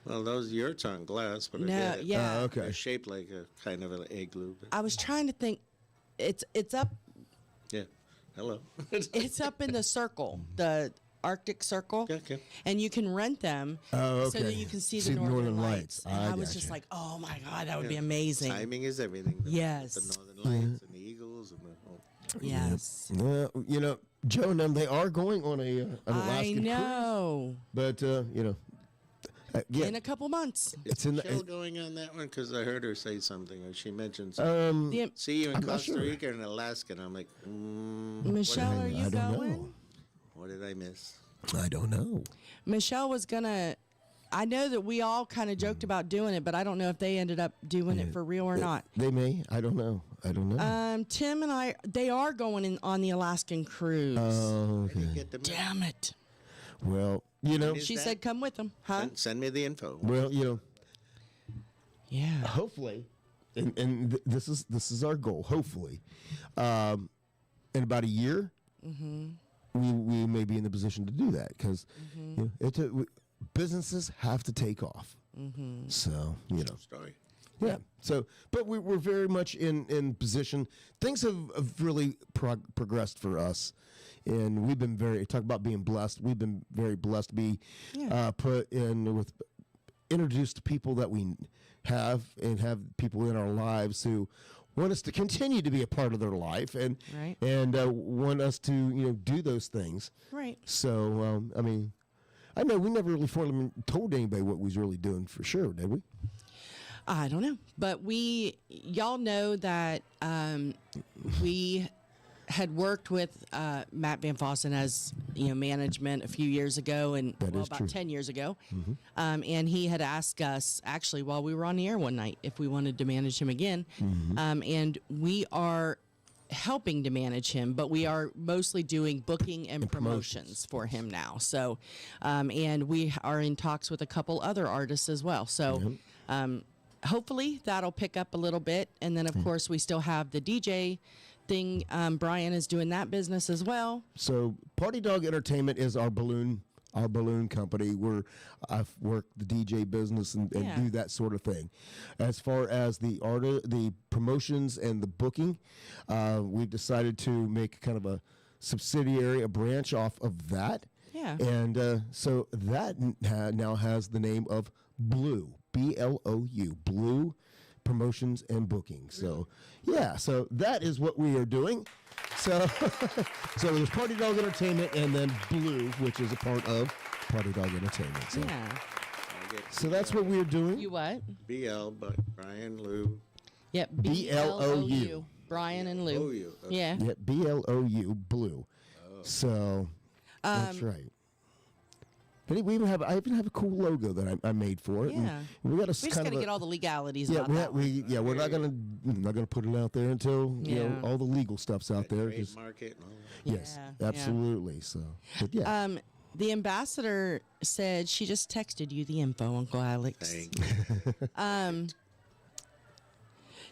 Well, those yurts aren't glass, but yeah. Okay. They're shaped like a kind of an igloo. But I was trying to think. It's up. Yeah. Hello. It's up in the circle, the Arctic Circle. Okay. And you can rent them so that you can see the Northern Lights. And I was just like, oh my God, that would be amazing. Timing is everything. Yes. The Northern Lights and the Eagles and the Yes. Well, Joe and them, they are going on an Alaskan cruise. I know. But in a couple months. It's still going on that one because I heard her say something, or she mentioned something. See you in Costa Rica and Alaska, and I'm like, Michelle, are you going? What did I miss? I don't know. Michelle was gonna. I know that we all kind of joked about doing it, but I don't know if they ended up doing it for real or not. They may. I don't know. Tim and I, they are going on the Alaskan cruise. Oh, okay. Damn it. Well, she said come with them, huh? Send me the info. Well, yeah. Hopefully, and this is our goal. Hopefully, in about a year, we may be in the position to do that because businesses have to take off. So Story. Yeah. So, but we're very much in position. Things have really progressed for us, and we've been talk about being blessed. We've been very blessed to be introduced to people that we have people in our lives who want us to continue to be a part of their life and want us to do those things. Right. So I know we never really formally told anybody what we was really doing for sure, did we? I don't know, but y'all know that we had worked with Matt Van Fossen as management a few years ago, and about 10 years ago, and he had asked us actually while we were on the air one night if we wanted to manage him again, and we are helping to manage him, but we are mostly doing booking and promotions for him now. So, and we are in talks with a couple other artists as well. So. Hopefully that'll pick up a little bit. And then, of course, we still have the DJ thing. Brian is doing that business as well. So Party Dog Entertainment is our balloon company where I've worked the DJ business and do that sort of thing. As far as the promotions and the booking, we've decided to make kind of a subsidiary, a branch off of that. Yeah. And so that now has the name of Blue. BLOU, Blue Promotions and Booking. So, so that is what we are doing. So, so there's Party Dog Entertainment and then Blue, which is a part of Party Dog Entertainment. So, so that's what we're doing. You what? BL, but Brian, Lou. Yep, BLOU. Brian and Lou. Okay. Yeah. Yep, BLOU, Blue. So, that's right. I even have a cool logo that I made for it. Yeah, we got just got to get all the legalities. Yeah, about that. we're not gonna put it out there until all the legal stuff's out there. Market. Yes, absolutely. So, but yeah. The ambassador said she just texted you the info, Uncle Alex.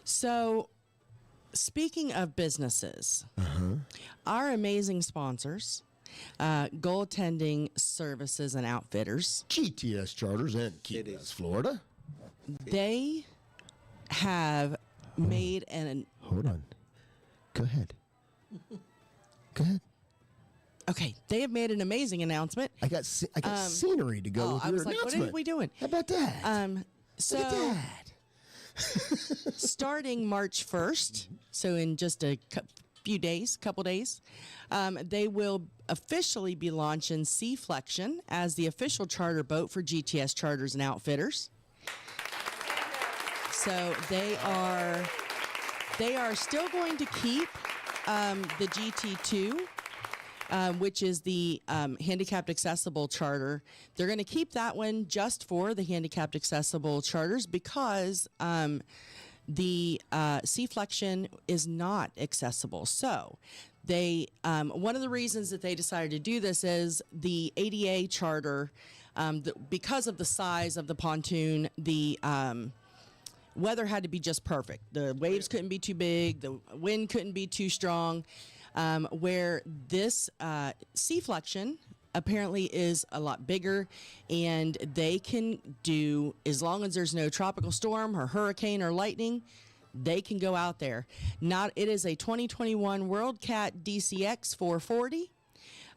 So, speaking of businesses, our amazing sponsors. Goaltending Services and Outfitters. GTS Charters and Key West, Florida. They have made an... Hold on. Go ahead. Okay, they have made an amazing announcement. I got scenery to go with your announcement. What are we doing? How about that? So, look at that. starting March 1st, so in just a couple days, they will officially be launching Sea Flexion as the official charter boat for GTS Charters and Outfitters. So they are still going to keep the GT2, which is the handicapped accessible charter. They're going to keep that one just for the handicapped accessible charters because the Sea Flexion is not accessible. So they one of the reasons that they decided to do this is the ADA charter, because of the size of the pontoon, the weather had to be just perfect. The waves couldn't be too big, the wind couldn't be too strong, where this Sea Flexion apparently is a lot bigger, and they can do, as long as there's no tropical storm or hurricane or lightning, they can go out there. It is a 2021 WorldCat DCX 440,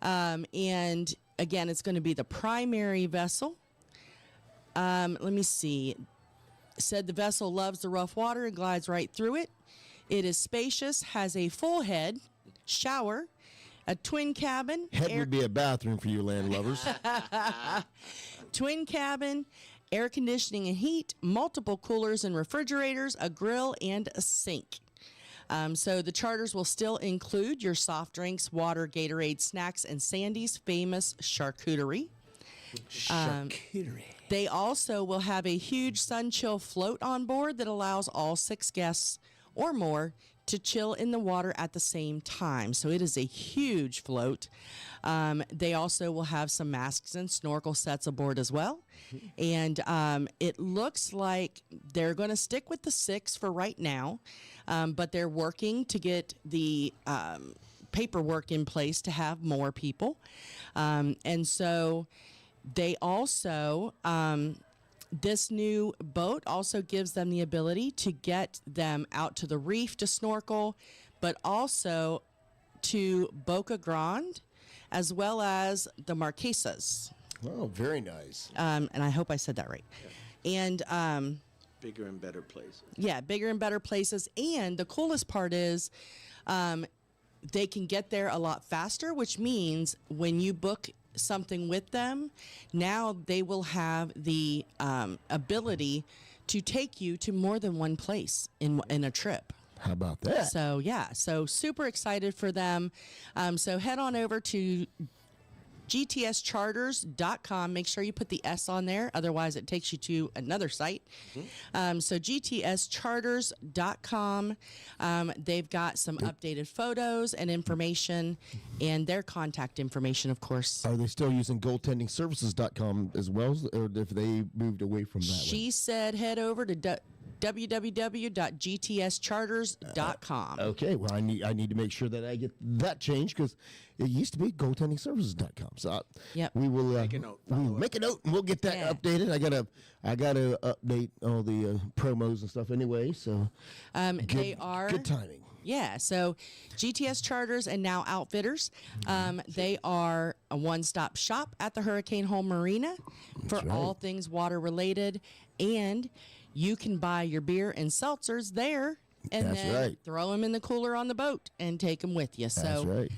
and again, it's going to be the primary vessel. Let me see. Said the vessel loves the rough water and glides right through it. It is spacious, has a full head, shower, a twin cabin. Head would be a bathroom for you land lovers. Twin cabin, air conditioning and heat, multiple coolers and refrigerators, a grill, and a sink. So the charters will still include your soft drinks, water, Gatorade, snacks, and Sandy's famous charcuterie. They also will have a huge sun chill float on board that allows all 6 guests or more to chill in the water at the same time. So it is a huge float. They also will have some masks and snorkel sets aboard as well. And it looks like they're going to stick with the 6 for right now, but they're working to get the paperwork in place to have more people. And so they also, this new boat also gives them the ability to get them out to the reef to snorkel, but also to Boca Grande, as well as the Marquesas. Oh, very nice. And I hope I said that right. Yeah. And bigger and better places. Yeah, bigger and better places. And the coolest part is they can get there a lot faster, which means when you book something with them, now they will have the ability to take you to more than one place in a trip. How about that? So yeah, so super excited for them. So head on over to gtscharters.com. Make sure you put the S on there, otherwise it takes you to another site. So gtscharters.com. They've got some updated photos and information, and their contact information, of course. Are they still using goaltendingservices.com as well, or if they moved away from that? She said head over to www.gtscharters.com. Okay, well, I need to make sure that I get that changed, because it used to be goaltendingservices.com. So we will make a note. Make a note, and we'll get that updated. I gotta update all the promos and stuff anyway. So they are good timing. Yeah, so GTS Charters and now Outfitters, they are a one-stop shop at the Hurricane Home Marina for all things water-related, and you can buy your beer and seltzers there and then throw them in the cooler on the boat and take them with you. That's right.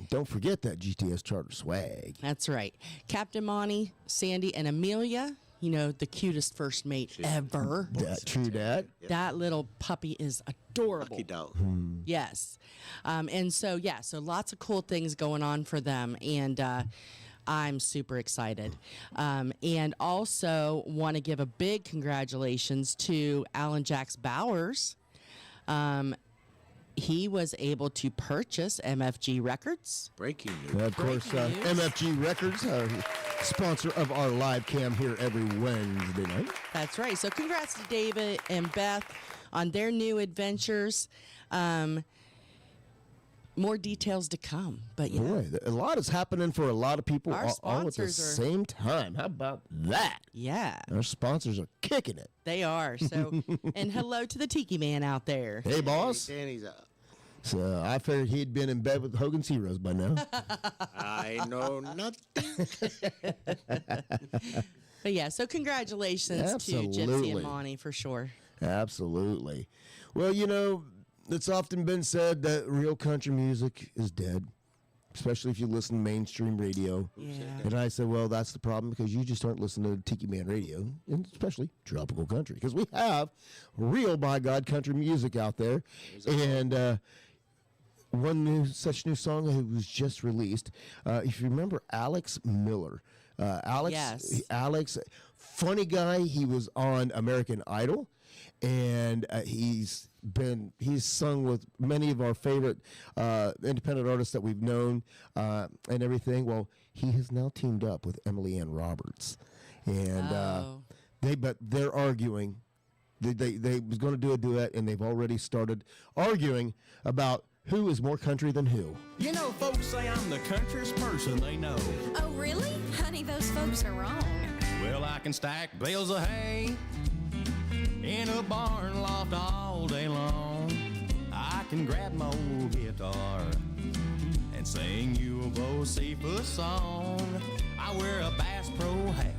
Don't forget that GTS Charter swag. That's right. Captain Monty, Sandy, and Amelia, you know, the cutest first mate ever. True that. That little puppy is adorable. Lucky dog. Yes. And so, so lots of cool things going on for them. And I'm super excited. And also want to give a big congratulations to Alan Jax Bowers. He was able to purchase MFG Records. Breaking news. Of course, MFG Records, sponsor of our live cam here every Wednesday night. That's right. So congrats to David and Beth on their new adventures. More details to come, but boy, a lot is happening for a lot of people all at the same time. How about that? Yeah, our sponsors are kicking it. They are. So, and hello to the Tiki Man out there. Hey, boss. Danny's up. So I figured he'd been in bed with Hogan's Heroes by now. I know nothing. But yeah, so congratulations to Gypsy and Monty for sure. Absolutely. Well, you know, it's often been said that real country music is dead, especially if you listen to mainstream radio. Yeah. And I said, well, that's the problem because you just aren't listening to Tiki Man Radio, and especially tropical country, because we have real, by God, country music out there. And one such new song that was just released. If you remember Alex Miller. Alex, funny guy. He was on American Idol, and he's sung with many of our favorite independent artists that we've known and everything. Well, he has now teamed up with Emily Ann Roberts, and they're arguing. They was going to do a duet, and they've already started arguing about who is more country than who. You know, folks say I'm the countryest person they know. Oh, really? Honey, those folks are wrong. Well, I can stack bales of hay in a barn loft all day long. I can grab my old guitar and sing you a Bo Cephas song. I wear a Bass Pro hat.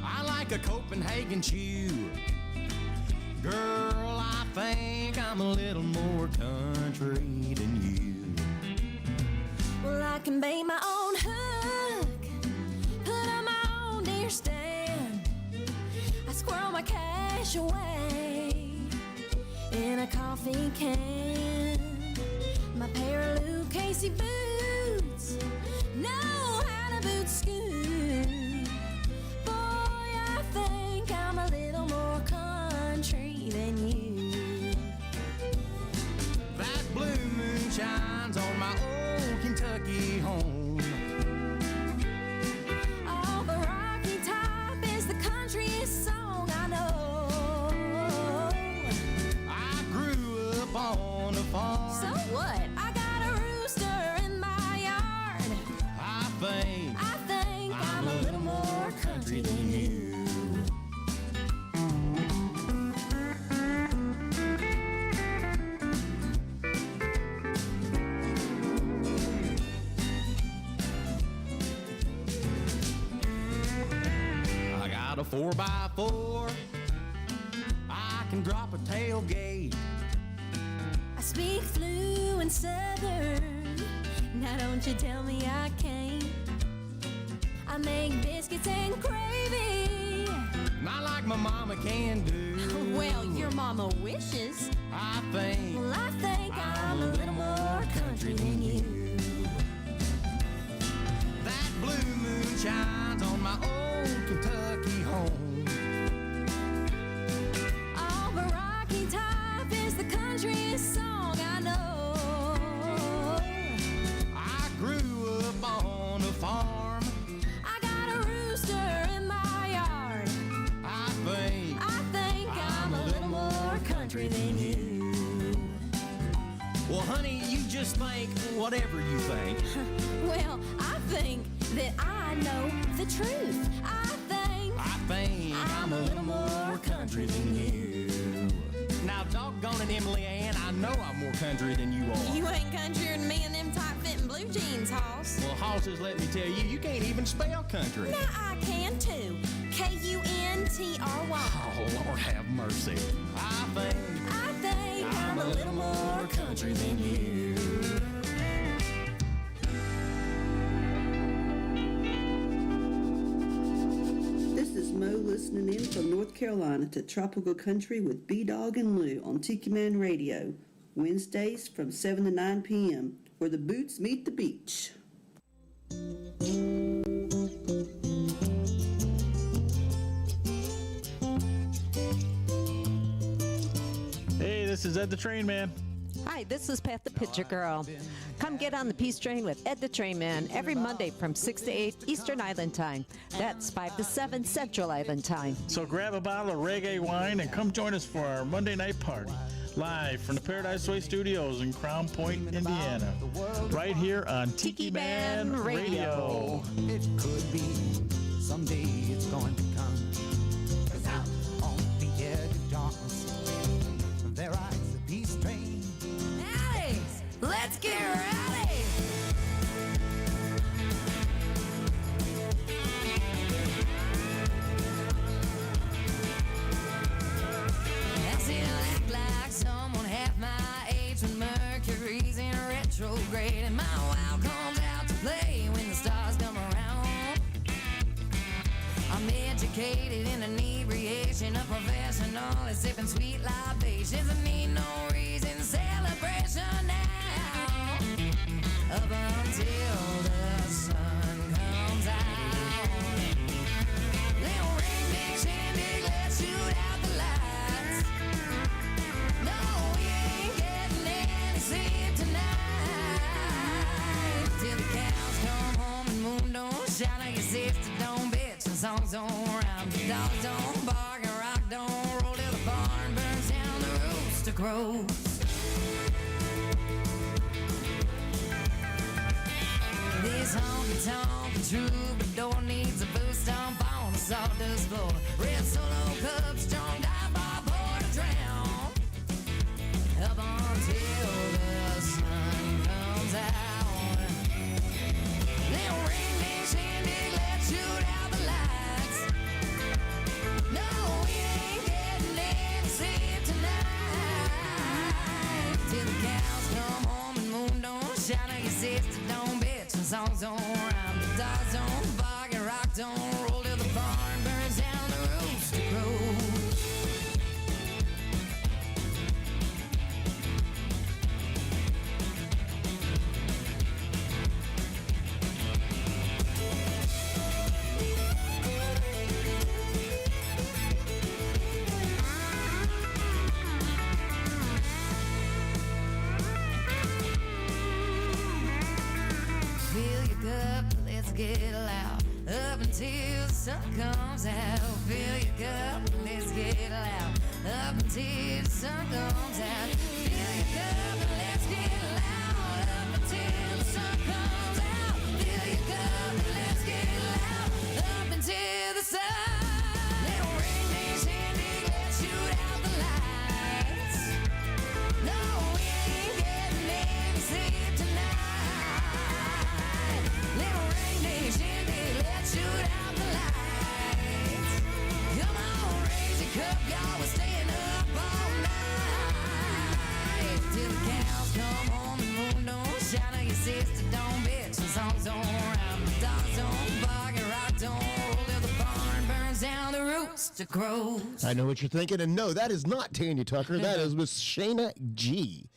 I like a Copenhagen chew. Girl, I think I'm a little more country than you. Well, I can bait my own hook, put on my own deer stand. I squirrel my cash away in a coffee can. My pair of Lou Casey boots know how to boot scoot. Boy, I think I'm a little more country than you. That blue moon shines on my old Kentucky home. Oh, the Rocky Top is the countryest song I know. I grew up on a farm. So what? I got a rooster in my yard. I think I'm a little more country than you. I got a 4x4. I can drop a tailgate. I speak fluent Southern. Now don't you tell me I can't. I make biscuits and gravy. Not like my mama can do. Well, your mama wishes. I think I'm a little more country than you. That blue moon shines on my old Kentucky home. Oh, the Rocky Top is the countryest song I know. I grew up on a farm. I got a rooster in my yard. I think I'm a little more country than you. Well, honey, you just think whatever you think. Well, I think that I know the truth. I think I'm a little more country than you. Now, doggone it, Emily Ann, I know I'm more country than you are. you ain't countryer than me in them tight-fitting blue jeans, Hoss. Well, Hosses, let me tell you, you can't even spell country. Now I can too. K-U-N-T-R-Y. Oh, Lord have mercy. I think I'm a little more country than you. This is Mo listening in from North Carolina to Tropical Country with B-Dawg and Lou on Tiki Man Radio, Wednesdays from 7 to 9 p.m., where the boots meet the beach. Hey, this is Ed the Train Man. Hi, this is Pat the Picture Girl. Come get on the Peace Train with Ed the Train Man every Monday from 6 to 8 Eastern Island Time. That's 5 to 7 Central Island Time. So grab a bottle of reggae wine and come join us for our Monday night party. Live from the Paradise Way Studios in Crown Point, Indiana. Right here on Tiki Man Radio. It could be someday it's going to come. 'Cause out on the edge of darkness, there rides the peace train. Alex, let's get rowdy. As it act like someone has great, and my wow comes out to play when the stars come around. I'm educated in inebriation, a professional at sipping sweet libations. I need no reason, celebration now, up until the sun comes out. Little ring ding shindig, let's shoot out the lights. No, we ain't getting any sleep tonight. Till the cows come home and moon don't shine, or your sister don't bitch and songs don't rhyme. The dogs don't bark and rock don't roll till the barn burns down, the rooster crows. This honky-tonk troubadour needs a boost on the sawdust floor. Red solo cups strong, dive bar pour to drown, up until the sun comes out. Little ring ding shindig, let's shoot out the lights. No, we ain't getting any sleep tonight. Till the cows come home and moon don't shine, or your sister don't bitch and songs don't rhyme. The dogs don't bark and rock don't roll till the barn burns down, the rooster crows. Fill your cup, let's get loud, up until the sun comes out. Fill your cup, let's get loud, up until the sun comes out. Fill your cup and let's get loud, up until the sun comes out. Fill your cup and let's get loud, up until the sun. Little ring ding shindig, let's shoot out the lights. No, we ain't getting any sleep tonight. Little ring ding shindig, let's shoot out the lights. Come on, raise your cup, y'all, we're staying up all night. Till the cows come home and moon don't shine, or your sister don't bitch and songs don't rhyme. The dogs don't bark and rock don't roll till the barn burns down, the rooster crows. I know what you're thinking, and no, that is not Tanya Tucker. That is Miss Shayna G,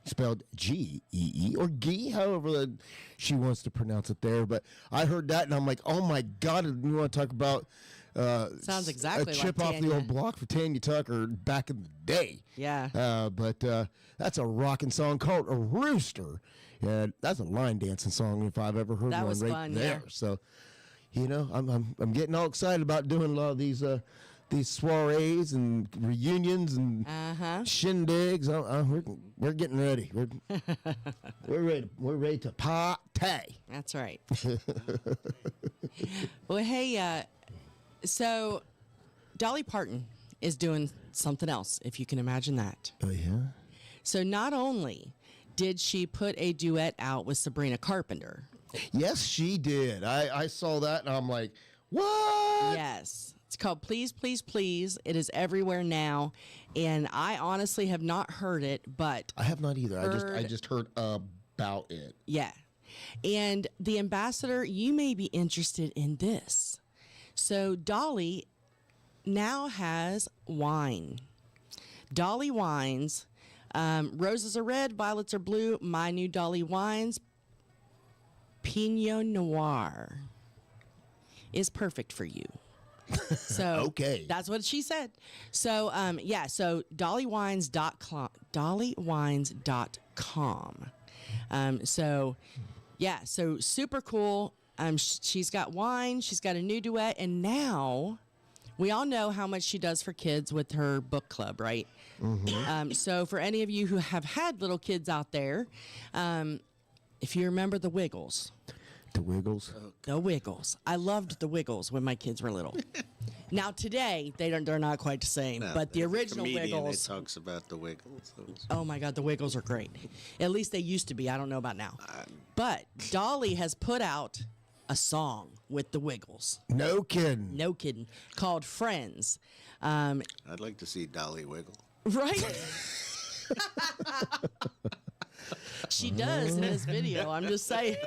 spelled G-E-E, or Gee, however she wants to pronounce it there. But I heard that, and I'm like, oh my God, we want to talk about Sounds exactly a chip like off the Tanya. old block for Tanya Tucker back in the day. Yeah. But that's a rocking song called A Rooster. And that's a line dancing song if I've ever heard That one was right fun, there. yeah. So, you know, I'm getting all excited about doing a lot of these soirees and reunions and shindigs. We're getting ready. We're ready. We're ready to party. That's right. Well, hey, so Dolly Parton is doing something else, if you can imagine that. Oh, yeah? So not only did she put a duet out with Sabrina Carpenter. Yes, she did. I saw that, and I'm like, what? Yes. It's called Please, Please, Please. It is everywhere now, and I honestly have not heard it, but I have not either. I just heard about it. Yeah. And the ambassador, you may be interested in this. So Dolly now has wine. Dolly Wines. Roses are red, violets are blue. My new Dolly Wines Pinot Noir is perfect for you. So okay, that's what she said. So yeah, so dollywines.com. Dollywines.com. So yeah, so super cool. She's got wine. She's got a new duet, and now we all know how much she does for kids with her book club, right? Mm-hmm. So for any of you who have had little kids out there, if you remember the Wiggles. The Wiggles? The Wiggles. I loved the Wiggles when my kids were little. Now today, they're not quite the same, No, but the there's a original comedian Wiggles. that talks about the Wiggles. Oh my God, the Wiggles are great. At least they used to be. I don't know about now. But Dolly has put out a song with the Wiggles. No kidding. No kidding. Called Friends. I'd like to see Dolly wiggle. Right? She does in this video. I'm just saying.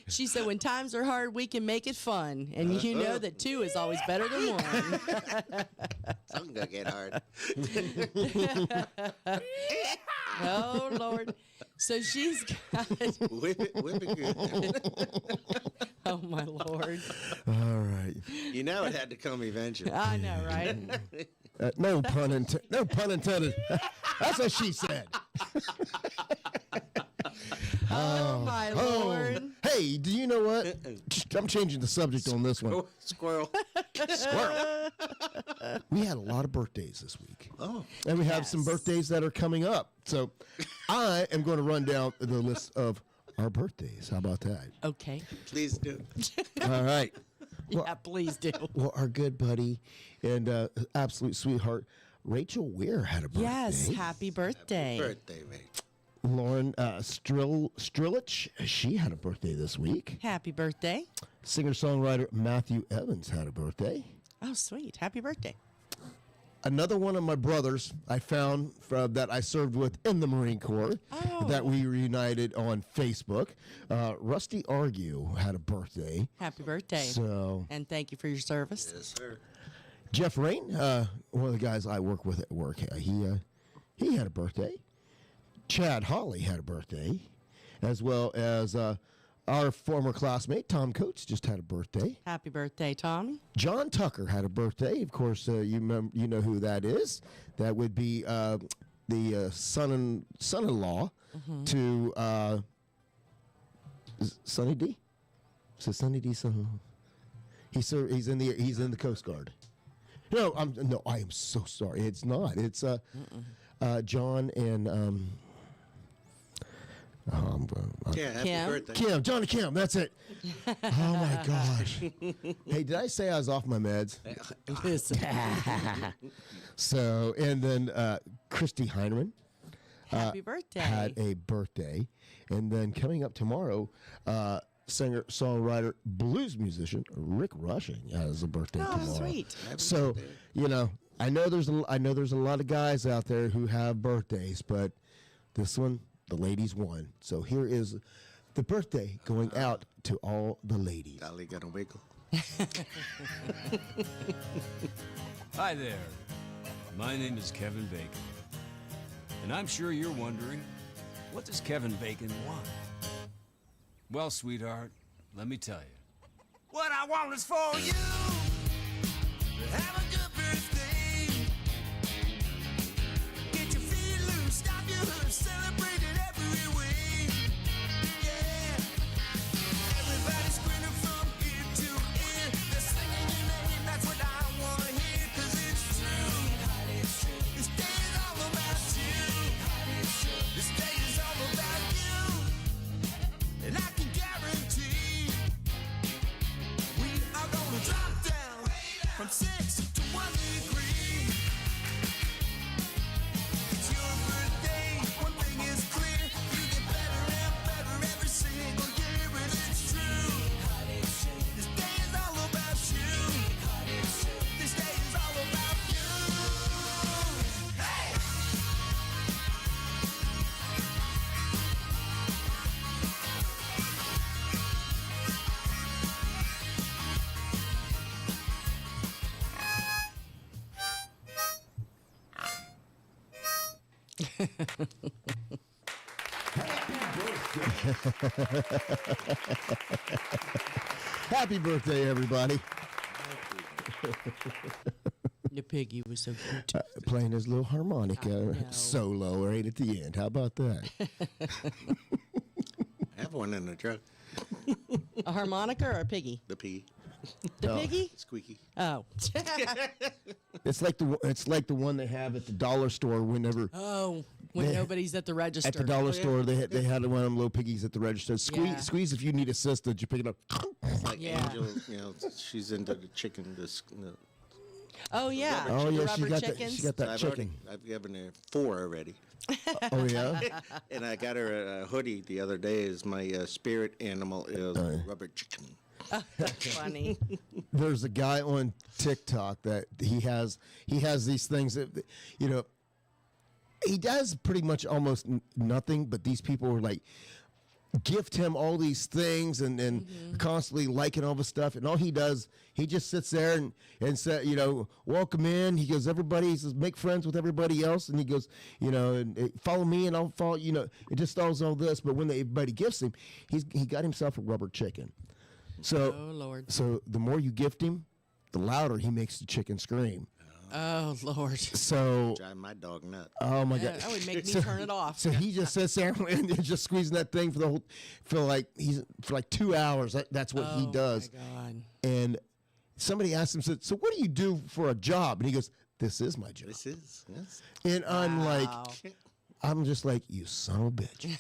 She said, when times are hard, we can make it fun. And you know that 2 is always better than 1. Something's going to get hard. Oh, Lord. So she's got... Whip it good. Oh, my Lord. All right. You know it had to come eventually. I know, right? No pun intended. No pun intended. That's what she said. Oh, my Lord. Hey, do you know what? I'm changing the subject on this one. Squirrel. Squirrel. We had a lot of birthdays this week. Oh. And we have some birthdays that are coming up. So I am going to run down the list of our birthdays. How about that? Okay. Please do. All right. Yeah, please do. Well, our good buddy and absolute sweetheart, Rachel Weir, had a birthday. Yes, happy birthday. Happy birthday, mate. Lauren Strilich, she had a birthday this week. Happy birthday. Singer-songwriter Matthew Evans had a birthday. Oh, sweet. Happy birthday. Another one of my brothers I found that I served with in the Marine Corps that we reunited on Facebook. Rusty Argue had a birthday. Happy birthday. So, and thank you for your service. Yes, sir. Jeff Rain, one of the guys I work with at work, he had a birthday. Chad Hawley had a birthday, as well as our former classmate Tom Coates just had a birthday. Happy birthday, Tommy. John Tucker had a birthday. Of course, you know who that is. That would be the son-in-law to Sonny D. So Sonny D. He's in the Coast Guard. No, I am so sorry. It's not. It's John and Yeah, happy birthday. Kim, Johnny Kim, that's it. Oh my gosh. Hey, did I say I was off my meds? So, and then Christy Heineman Happy birthday. had a birthday. And then coming up tomorrow, singer, songwriter, blues musician Rick Rushing has a birthday tomorrow. Sweet. So, you know, I know there's a lot of guys out there who have birthdays, but this one, the ladies won. So here is the birthday going out to all the ladies. Dolly gonna wiggle. Hi there. My name is Kevin Bacon. And I'm sure you're wondering, what does Kevin Bacon want? Well, sweetheart, let me tell you. What I want is for you to have a good birthday. Get your feet loose, stop your hoof, celebrate it every way. Yeah. Everybody's grinning from ear to ear. They're singing your name, that's what I want to hear. 'Cause it's true. This day is all about you. This day is all about you. And I can guarantee we are gonna drop down from 6 to 1 degree. It's your birthday, one thing is clear. You get better and better every single year, and it's true. This day is all about you. This day is all about you. Hey! Happy birthday, everybody. The piggy was so cute. Playing his little harmonica solo right at the end. How about that? I have one in the truck. A harmonica or a piggy? The piggy. The piggy? Squeaky. Oh. It's like the one they have at the dollar store whenever. Oh, when nobody's at the register. At the dollar store, they had one of them little piggies at the register. Squeeze if you need assistance. You pick it up. It's like Angel, she's into the chicken. Oh yeah. Oh yeah, she got that chicken. I've given her 4 already. Oh yeah. And I got her a hoodie the other day. As my spirit animal is rubber chicken. That's funny. There's a guy on TikTok that he has these things that, you know, he does pretty much almost nothing, but these people are like, gift him all these things and constantly liking all the stuff, and all he does, he just sits there and said, you know, welcome in. He goes, everybody, he says, make friends with everybody else, and he goes, you know, and follow me and I'll follow, you know, it just does all this. But when everybody gifts him, he got himself a rubber chicken. So, oh Lord. So the more you gift him, the louder he makes the chicken scream. Oh Lord. So drive my dog nuts. Oh my God. That would make me turn it off. So he just sits there and just squeezing that thing for like 2 hours. That's what he does. Oh my God. And somebody asked him, said, so what do you do for a job? And he goes, this is my job. This is, yes. And I'm just like, you son of a bitch.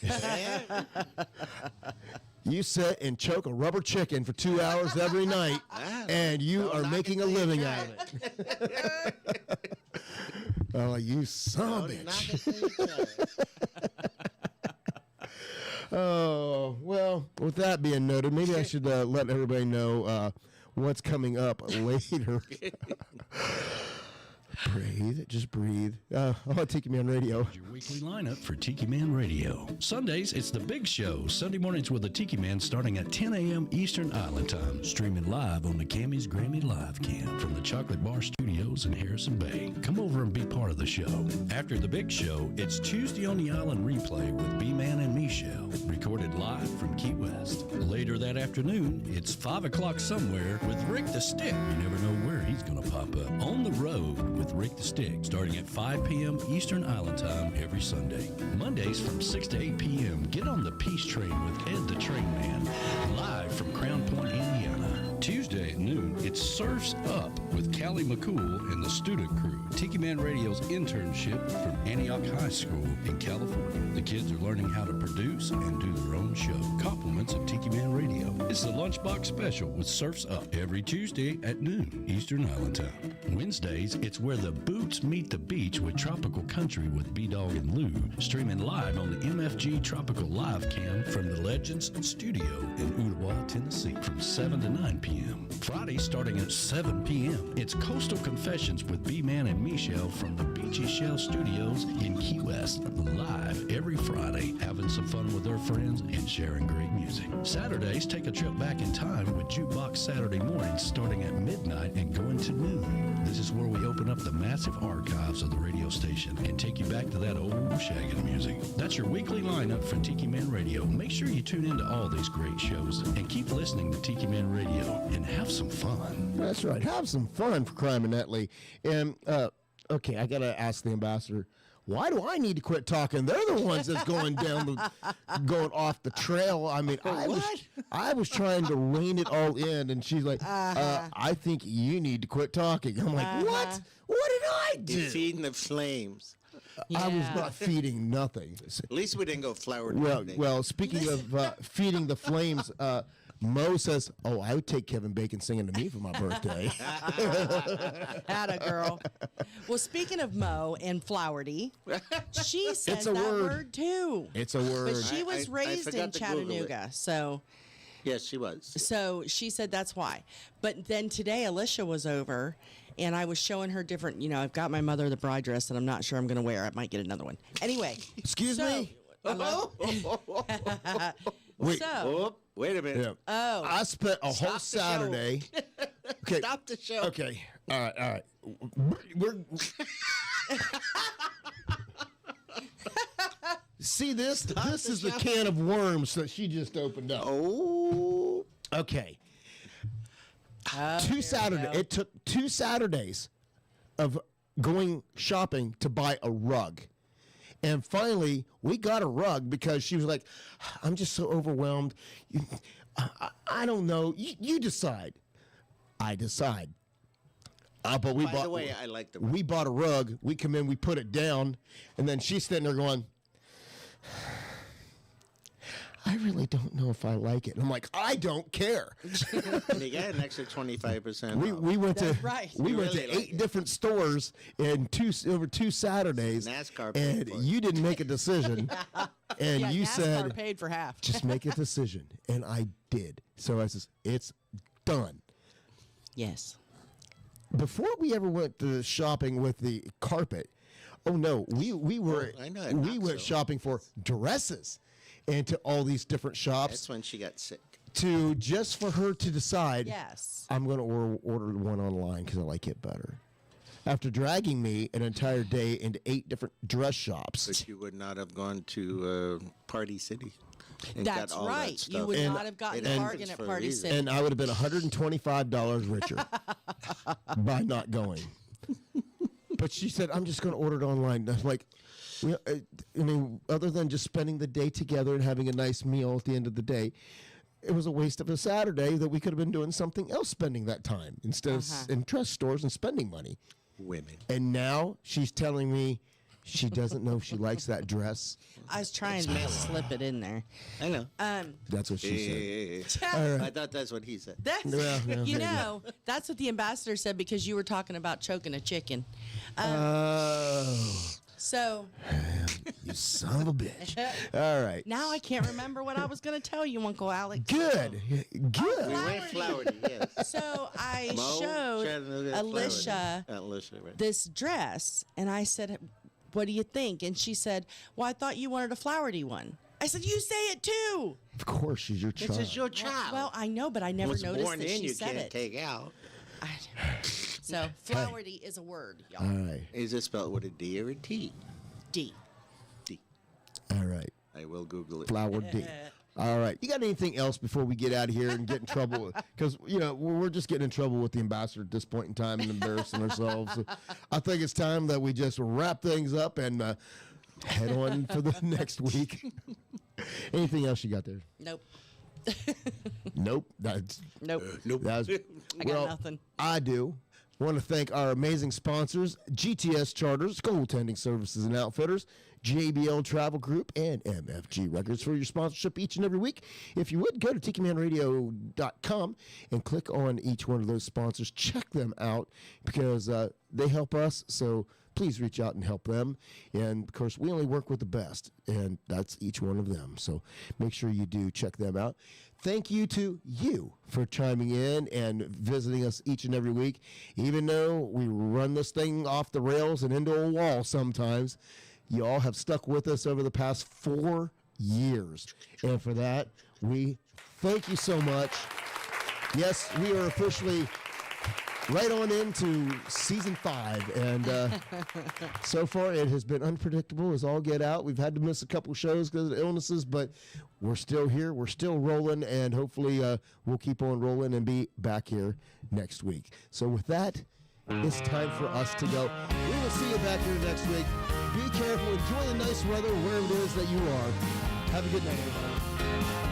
You sit and choke a rubber chicken for 2 hours every night, and you are making a living out of it. Oh, you son of a bitch. Oh, well, with that being noted, maybe I should let everybody know what's coming up later. Breathe. Just breathe. I'll Tiki Man Radio. Your weekly lineup for Tiki Man Radio. Sundays, it's The Big Show. Sunday mornings with the Tiki Man starting at 10 a.m. Eastern Island Time. Streaming live on the Cammy's Grammy Live Cam from the Chocolate Bar Studios in Harrison Bay. Come over and be part of the show. After The Big Show, it's Tuesday on the Island Replay with B-Man and Michelle. Recorded live from Key West. Later that afternoon, it's 5 o'clock somewhere with Rick the Stick. You never know where he's going to pop up. On the road with Rick the Stick, starting at 5 p.m. Eastern Island Time every Sunday. Mondays from 6 to 8 p.m., get on the Peace Train with Ed the Train Man, live from Crown Point, Indiana. Tuesday at noon, it's Surfs Up with Callie McCool and the student crew. Tiki Man Radio's internship from Antioch High School in California. The kids are learning how to produce and do their own show. Compliments of Tiki Man Radio. It's the Lunchbox Special with Surfs Up every Tuesday at noon Eastern Island Time. Wednesdays, it's Where the Boots Meet the Beach with Tropical Country with B-Dawg and Lou. Streaming live on the MFG Tropical Live Cam from the Legends Studio in Ooltewah, Tennessee from 7 to 9 p.m. Friday starting at 7 p.m. It's Coastal Confessions with B-Man and Michelle from the Beachy Shell Studios in Key West. Live every Friday, having some fun with their friends and sharing great music. Saturdays, take a trip back in time with Jukebox Saturday mornings starting at midnight and going to noon. This is where we open up the massive archives of the radio station and take you back to that old shaggin' music. That's your weekly lineup for Tiki Man Radio. Make sure you tune into all these great shows and keep listening to Tiki Man Radio and have some fun. That's right. Have some fun, for crying out loud. And, okay, I got to ask the ambassador, why do I need to quit talking? They're the ones that's going going off the trail. I mean, I was trying to rein it all in, and she's like, I think you need to quit talking. I'm like, what? What did I do? You're feeding the flames. I was not feeding nothing. At least we didn't go flower. Well, speaking of feeding the flames, Mo says, "Oh, I would take Kevin Bacon singing to me for my birthday." Atta girl. Well, speaking of Mo and Flowerty, she says a that word. word too. It's a word. But she was raised in Chattanooga, so. Yes, she was. So she said that's why. But then today, Alicia was over, and I was showing her different. You know, I've got my mother the bride dress that I'm not sure I'm going to wear. I might get another one. Anyway. Excuse me. Wait. So, wait a minute. Yeah. Oh. I spent a whole Saturday. Okay. Stop the show. Okay. All right. We're See this? This is the can of worms that she just opened up. Oh. Okay. Oh, It took 2 Saturdays of going shopping to buy a rug. And finally, we got a rug because she was like, I'm just so overwhelmed. I don't know. You decide. I decide. But we By the way, I like the rug. We bought a rug. We come in, we put it down, and then she's sitting there going, I really don't know if I like it. And I'm like, I don't care. And you get an extra 25%. We went to right. we You went really to like 8 different stores in over 2 Saturdays. NASCAR paid and for it. you didn't make a decision. And Yeah, you NASCAR said paid for half. just make a decision. And I did. So I says, it's done. Yes. Before we ever went to shopping with the carpet, we went shopping for dresses into all these different shops. That's when she got sick. Just for her to decide, Yes. I'm going to order one online because I like it better. After dragging me an entire day into 8 different dress shops. But you would not have gone to Party City. And That's got all right. That stuff. You would not have gotten a bargain at Party City. And I would have been $125 richer by not going. But she said, I'm just going to order it online. I'm like, I mean, other than just spending the day together and having a nice meal at the end of the day, it was a waste of a Saturday that we could have been doing something else spending that time instead of in dress stores and spending money. Women. And now she's telling me she doesn't know if she likes that dress. I was trying to slip it in there. I know. That's what she said. Hey. All right. I thought that's what he said. That's, Yeah, you maybe. know, that's what the ambassador said because you were talking about choking a chicken. So you son of a bitch. All right. now I can't remember what I was going to tell you, Uncle Alex. Good. Good. We went Flowerty, yes. So I Mo, showed Chattanooga, Alicia right. this dress, and I said, what do you think? And she said, well, I thought you wanted a Flowerty one. I said, you say it too. Of course, she's your child. This is your child. Well, I know, but I never What's noticed born that in she you said can't it. take out. So Flowerty is a word, y'all. All right. Is it spelled with a D or a T? D. D. All right. I will Google it. Flower D. All right. You got anything else before we get out of here and get in trouble? Because, you know, we're just getting in trouble with the ambassador at this point in time and embarrassing ourselves. So I think it's time that we just wrap things up and head on for the next week. Anything else you got there? Nope. Nope. That's Nope. That's, I got nothing. I do. Want to thank our amazing sponsors, GTS Charters, Goaltending Services and Outfitters, JBL Travel Group, and MFG Records for your sponsorship each and every week. If you would, go to TikiManRadio.com and click on each one of those sponsors. Check them out because they help us, so please reach out and help them. And, of course, we only work with the best, and that's each one of them. So make sure you do check them out. Thank you to you for chiming in and visiting us each and every week. Even though we run this thing off the rails and into a wall sometimes, you all have stuck with us over the past 4 years. And for that, we thank you so much. Yes, we are officially right on into season 5, and so far it has been unpredictable as all get out. We've had to miss a couple shows because of illnesses, but we're still here, we're still rolling, and hopefully we'll keep on rolling and be back here next week. So with that, it's time for us to go. We will see you back here next week. Be careful, enjoy the nice weather wherever it is that you are. Have a good night, everybody.